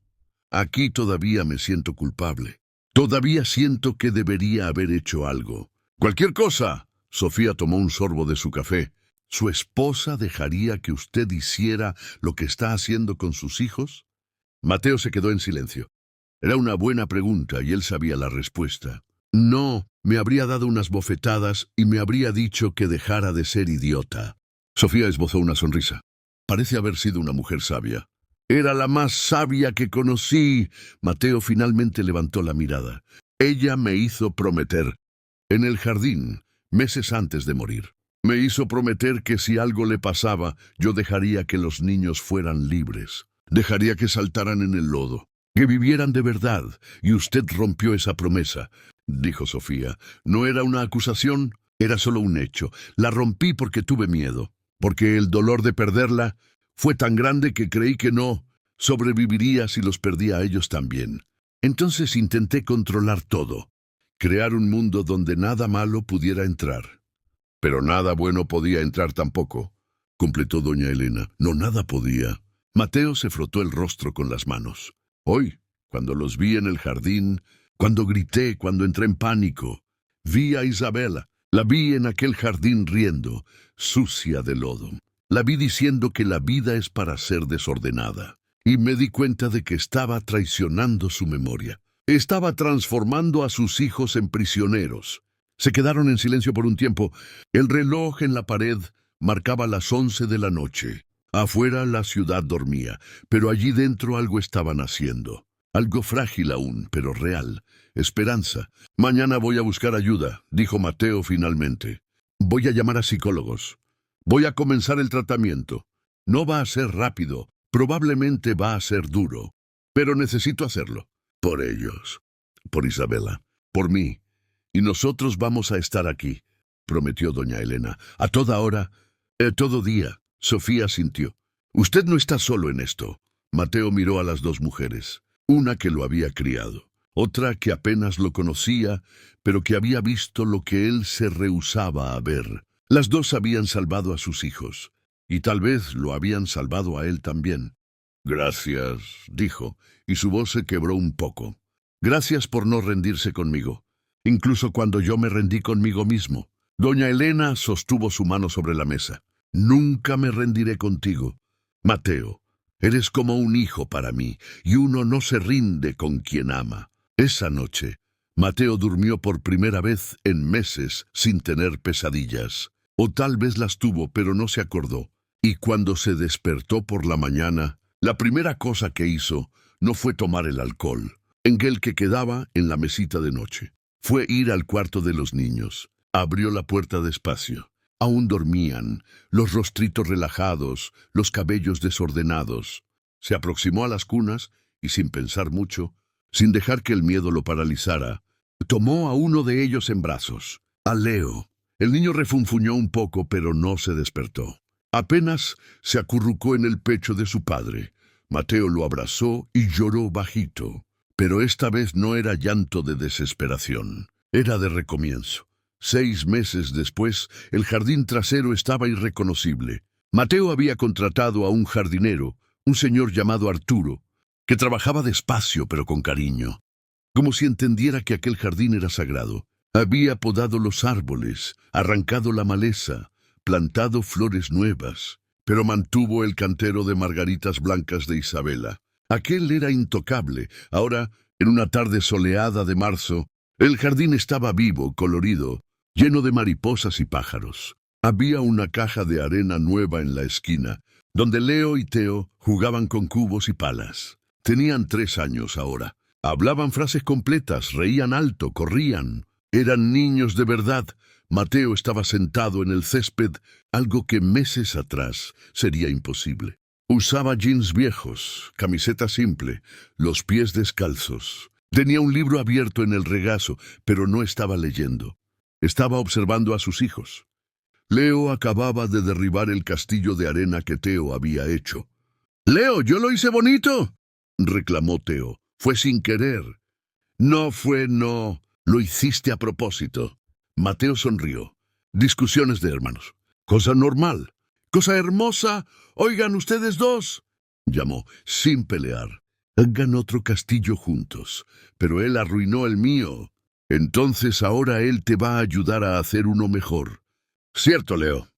«Aquí todavía me siento culpable. Todavía siento que debería haber hecho algo». «Cualquier cosa». Sofía tomó un sorbo de su café. «¿Su esposa dejaría que usted hiciera lo que está haciendo con sus hijos?» Mateo se quedó en silencio. Era una buena pregunta y él sabía la respuesta. «No, me habría dado unas bofetadas y me habría dicho que dejara de ser idiota». Sofía esbozó una sonrisa. Parece haber sido una mujer sabia. «Era la más sabia que conocí». Mateo finalmente levantó la mirada. «Ella me hizo prometer, en el jardín, meses antes de morir. Me hizo prometer que si algo le pasaba, yo dejaría que los niños fueran libres. Dejaría que saltaran en el lodo, que vivieran de verdad, y usted rompió esa promesa», dijo Sofía. «No era una acusación, era solo un hecho. La rompí porque tuve miedo, porque el dolor de perderla fue tan grande que creí que no sobreviviría si los perdía a ellos también. Entonces intenté controlar todo, crear un mundo donde nada malo pudiera entrar. Pero nada bueno podía entrar tampoco», completó doña Elena. «No, nada podía». Mateo se frotó el rostro con las manos. «Hoy, cuando los vi en el jardín, cuando grité, cuando entré en pánico, vi a Isabela. La vi en aquel jardín riendo, sucia de lodo. La vi diciendo que la vida es para ser desordenada. Y me di cuenta de que estaba traicionando su memoria. Estaba transformando a sus hijos en prisioneros». Se quedaron en silencio por un tiempo. El reloj en la pared marcaba las 11 de la noche. Afuera la ciudad dormía, pero allí dentro algo estaban haciendo. Algo frágil aún, pero real. Esperanza. Mañana voy a buscar ayuda, dijo Mateo finalmente. Voy a llamar a psicólogos. Voy a comenzar el tratamiento. No va a ser rápido, probablemente va a ser duro, pero necesito hacerlo. Por ellos, por Isabela, por mí. Y nosotros vamos a estar aquí, prometió doña Elena. A toda hora, todo día. Sofía sintió. Usted no está solo en esto. Mateo miró a las dos mujeres. Una que lo había criado, otra que apenas lo conocía, pero que había visto lo que él se rehusaba a ver. Las dos habían salvado a sus hijos, y tal vez lo habían salvado a él también. Gracias, dijo, y su voz se quebró un poco. Gracias por no rendirse conmigo, incluso cuando yo me rendí conmigo mismo. Doña Elena sostuvo su mano sobre la mesa. Nunca me rendiré contigo, Mateo. Eres como un hijo para mí, y uno no se rinde con quien ama. Esa noche, Mateo durmió por primera vez en meses sin tener pesadillas. O tal vez las tuvo, pero no se acordó. Y cuando se despertó por la mañana, la primera cosa que hizo no fue tomar el alcohol, en el que quedaba en la mesita de noche. Fue ir al cuarto de los niños. Abrió la puerta despacio. Aún dormían, los rostritos relajados, los cabellos desordenados. Se aproximó a las cunas y, sin pensar mucho, sin dejar que el miedo lo paralizara, tomó a uno de ellos en brazos, a Leo. El niño refunfuñó un poco, pero no se despertó. Apenas se acurrucó en el pecho de su padre. Mateo lo abrazó y lloró bajito. Pero esta vez no era llanto de desesperación, era de recomienzo. 6 meses después, el jardín trasero estaba irreconocible. Mateo había contratado a un jardinero, un señor llamado Arturo, que trabajaba despacio pero con cariño, como si entendiera que aquel jardín era sagrado. Había podado los árboles, arrancado la maleza, plantado flores nuevas, pero mantuvo el cantero de margaritas blancas de Isabela. Aquel era intocable. Ahora, en una tarde soleada de marzo, el jardín estaba vivo, colorido, lleno de mariposas y pájaros. Había una caja de arena nueva en la esquina, donde Leo y Teo jugaban con cubos y palas. Tenían 3 años ahora. Hablaban frases completas, reían alto, corrían. Eran niños de verdad. Mateo estaba sentado en el césped, algo que meses atrás sería imposible. Usaba jeans viejos, camiseta simple, los pies descalzos. Tenía un libro abierto en el regazo, pero no estaba leyendo. Estaba observando a sus hijos. Leo acababa de derribar el castillo de arena que Teo había hecho. «Leo, yo lo hice bonito», reclamó Teo. «Fue sin querer». «No, lo hiciste a propósito». Mateo sonrió. «Discusiones de hermanos. Cosa normal. Cosa hermosa. Oigan, ustedes dos», llamó, «sin pelear. Hagan otro castillo juntos. Pero él arruinó el mío. Entonces ahora él te va a ayudar a hacer uno mejor». «Cierto, Leo».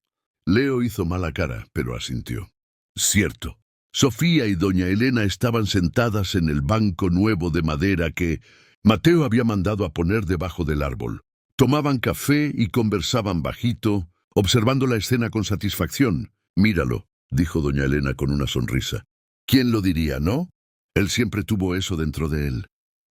Leo hizo mala cara, pero asintió. «Cierto». Sofía y doña Elena estaban sentadas en el banco nuevo de madera que Mateo había mandado a poner debajo del árbol. Tomaban café y conversaban bajito, observando la escena con satisfacción. «Míralo», dijo doña Elena con una sonrisa. «¿Quién lo diría, no? Él siempre tuvo eso dentro de él»,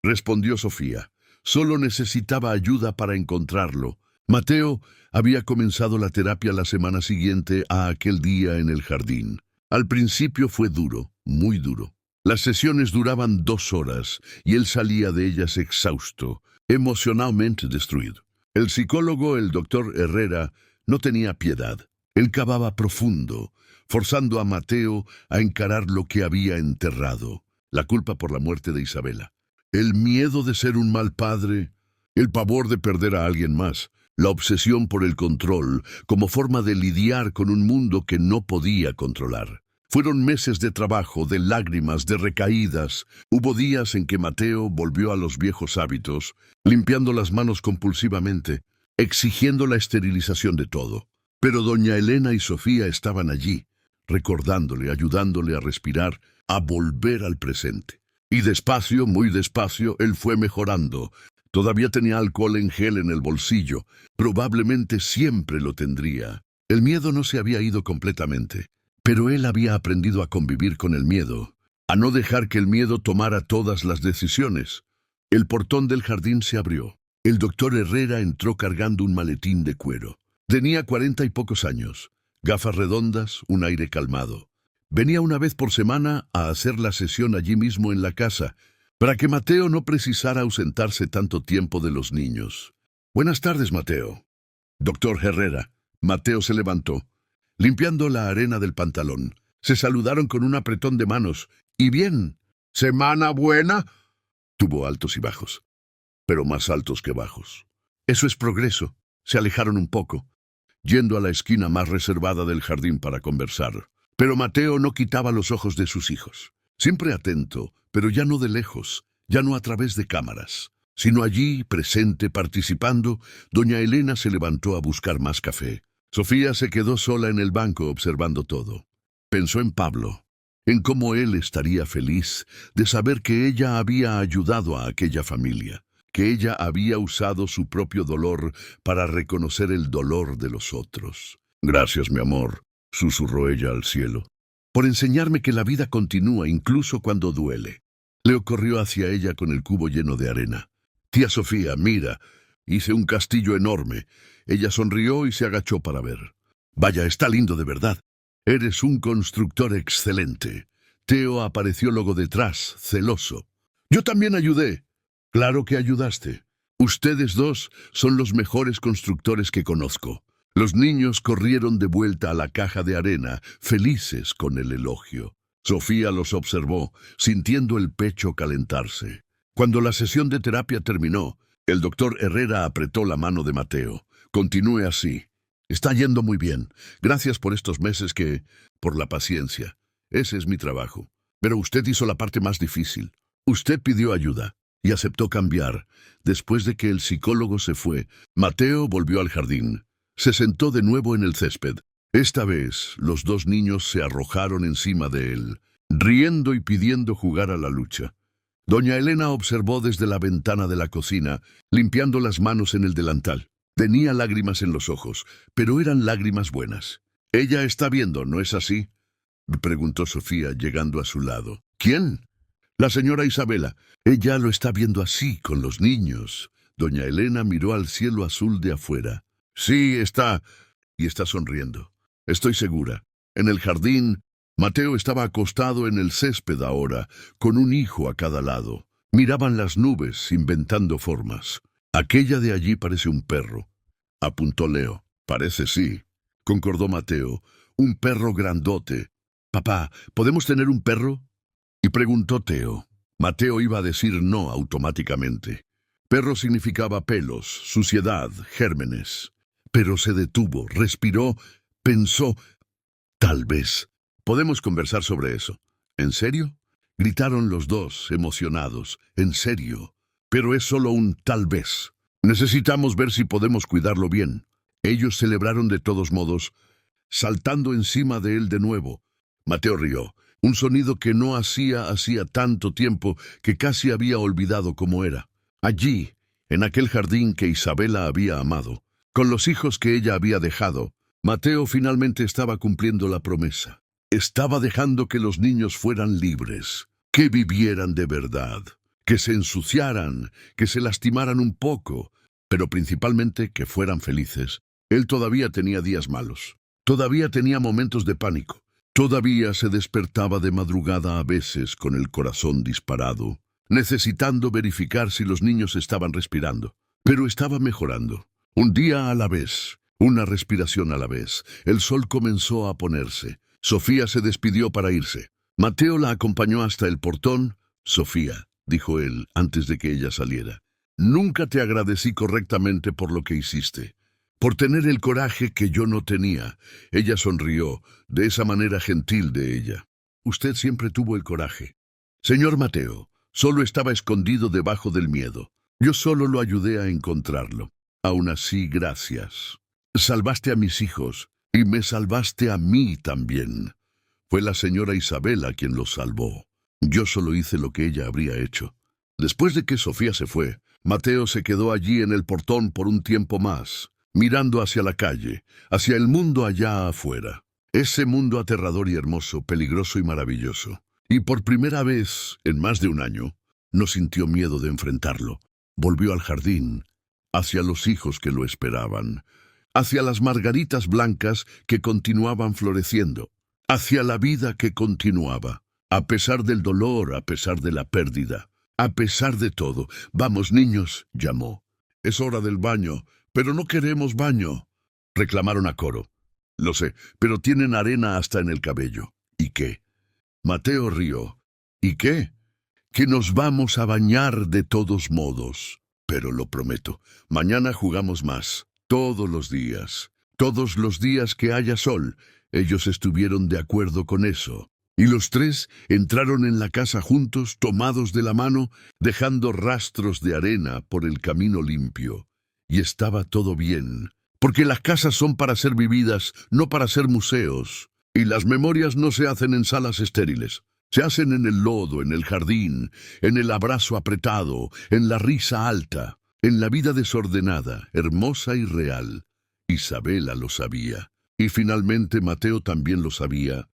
respondió Sofía. «Solo necesitaba ayuda para encontrarlo». Mateo había comenzado la terapia la semana siguiente a aquel día en el jardín. Al principio fue duro, muy duro. Las sesiones duraban 2 horas y él salía de ellas exhausto, emocionalmente destruido. El psicólogo, el doctor Herrera, no tenía piedad. Él cavaba profundo, forzando a Mateo a encarar lo que había enterrado, la culpa por la muerte de Isabela, el miedo de ser un mal padre, el pavor de perder a alguien más, la obsesión por el control como forma de lidiar con un mundo que no podía controlar. Fueron meses de trabajo, de lágrimas, de recaídas. Hubo días en que Mateo volvió a los viejos hábitos, limpiando las manos compulsivamente, exigiendo la esterilización de todo. Pero doña Elena y Sofía estaban allí, recordándole, ayudándole a respirar, a volver al presente. Y despacio, muy despacio, él fue mejorando. Todavía tenía alcohol en gel en el bolsillo. Probablemente siempre lo tendría. El miedo no se había ido completamente, pero él había aprendido a convivir con el miedo. a no dejar que el miedo tomara todas las decisiones. El portón del jardín se abrió. El doctor Herrera entró cargando un maletín de cuero. Tenía 40 y pocos años, gafas redondas, un aire calmado. Venía una vez por semana a hacer la sesión allí mismo en la casa, para que Mateo no precisara ausentarse tanto tiempo de los niños. «Buenas tardes, Mateo». «Doctor Herrera». Mateo se levantó, limpiando la arena del pantalón. Se saludaron con un apretón de manos. «¿Y bien? ¿Semana buena?» Tuvo altos y bajos, pero más altos que bajos. «Eso es progreso». Se alejaron un poco, yendo a la esquina más reservada del jardín para conversar. Pero Mateo no quitaba los ojos de sus hijos. Siempre atento, pero ya no de lejos, ya no a través de cámaras, sino allí, presente, participando. Doña Elena se levantó a buscar más café. Sofía se quedó sola en el banco observando todo. Pensó en Pablo, en cómo él estaría feliz de saber que ella había ayudado a aquella familia, que ella había usado su propio dolor para reconocer el dolor de los otros. «Gracias, mi amor», susurró ella al cielo, «por enseñarme que la vida continúa incluso cuando duele». Leo corrió hacia ella con el cubo lleno de arena. «Tía Sofía, mira, hice un castillo enorme». Ella sonrió y se agachó para ver. «Vaya, está lindo de verdad. Eres un constructor excelente». Teo apareció luego detrás, celoso. «Yo también ayudé». «Claro que ayudaste. Ustedes dos son los mejores constructores que conozco». Los niños corrieron de vuelta a la caja de arena, felices con el elogio. Sofía los observó, sintiendo el pecho calentarse. Cuando la sesión de terapia terminó, el doctor Herrera apretó la mano de Mateo. «Continúe así. Está yendo muy bien. Gracias por estos meses por la paciencia. Ese es mi trabajo. Pero usted hizo la parte más difícil. Usted pidió ayuda y aceptó cambiar. Después de que el psicólogo se fue, Mateo volvió al jardín. Se sentó de nuevo en el césped. Esta vez, los dos niños se arrojaron encima de él, riendo y pidiendo jugar a la lucha. Doña Elena observó desde la ventana de la cocina, limpiando las manos en el delantal. Tenía lágrimas en los ojos, pero eran lágrimas buenas. «Ella está viendo, ¿no es así?», preguntó Sofía, llegando a su lado. «¿Quién?». «La señora Isabela. Ella lo está viendo así, con los niños». Doña Elena miró al cielo azul de afuera. «Sí, está», y está sonriendo. «Estoy segura. En el jardín, Mateo estaba acostado en el césped ahora, con un hijo a cada lado. Miraban las nubes, inventando formas. Aquella de allí parece un perro», apuntó Leo. «Parece sí», concordó Mateo. «Un perro grandote». «Papá, ¿podemos tener un perro?», y preguntó Teo. Mateo iba a decir no automáticamente. Perro significaba pelos, suciedad, gérmenes. Pero se detuvo, respiró, pensó. «Tal vez. Podemos conversar sobre eso». «¿En serio?», gritaron los dos, emocionados. «¿En serio? Pero es solo un tal vez. Necesitamos ver si podemos cuidarlo bien». Ellos celebraron de todos modos, saltando encima de él de nuevo. Mateo rió, un sonido que no hacía tanto tiempo que casi había olvidado cómo era. Allí, en aquel jardín que Isabela había amado, con los hijos que ella había dejado, Mateo finalmente estaba cumpliendo la promesa. Estaba dejando que los niños fueran libres, que vivieran de verdad, que se ensuciaran, que se lastimaran un poco, pero principalmente que fueran felices. Él todavía tenía días malos, todavía tenía momentos de pánico, todavía se despertaba de madrugada a veces con el corazón disparado, necesitando verificar si los niños estaban respirando, pero estaba mejorando. Un día a la vez, una respiración a la vez. El sol comenzó a ponerse. Sofía se despidió para irse. Mateo la acompañó hasta el portón. «Sofía», dijo él antes de que ella saliera, «nunca te agradecí correctamente por lo que hiciste, por tener el coraje que yo no tenía». Ella sonrió, de esa manera gentil de ella. «Usted siempre tuvo el coraje. Señor Mateo, solo estaba escondido debajo del miedo. Yo solo lo ayudé a encontrarlo. Aún así, gracias. Salvaste a mis hijos y me salvaste a mí también. Fue la señora Isabela quien los salvó. Yo solo hice lo que ella habría hecho». Después de que Sofía se fue, Mateo se quedó allí en el portón por un tiempo más, mirando hacia la calle, hacia el mundo allá afuera. Ese mundo aterrador y hermoso, peligroso y maravilloso. Y por primera vez en más de un año, no sintió miedo de enfrentarlo. Volvió al jardín, hacia los hijos que lo esperaban, hacia las margaritas blancas que continuaban floreciendo, hacia la vida que continuaba, a pesar del dolor, a pesar de la pérdida, a pesar de todo. «Vamos, niños», llamó. «Es hora del baño». «Pero no queremos baño», reclamaron a coro. «Lo sé, pero tienen arena hasta en el cabello». «¿Y qué?». Mateo rió. «¿Y qué?». «Que nos vamos a bañar de todos modos. Pero lo prometo, mañana jugamos más, todos los días que haya sol». Ellos estuvieron de acuerdo con eso. Y los tres entraron en la casa juntos, tomados de la mano, dejando rastros de arena por el camino limpio. Y estaba todo bien, porque las casas son para ser vividas, no para ser museos. Y las memorias no se hacen en salas estériles. Se hacen en el lodo, en el jardín, en el abrazo apretado, en la risa alta, en la vida desordenada, hermosa y real. Isabela lo sabía. Y finalmente Mateo también lo sabía.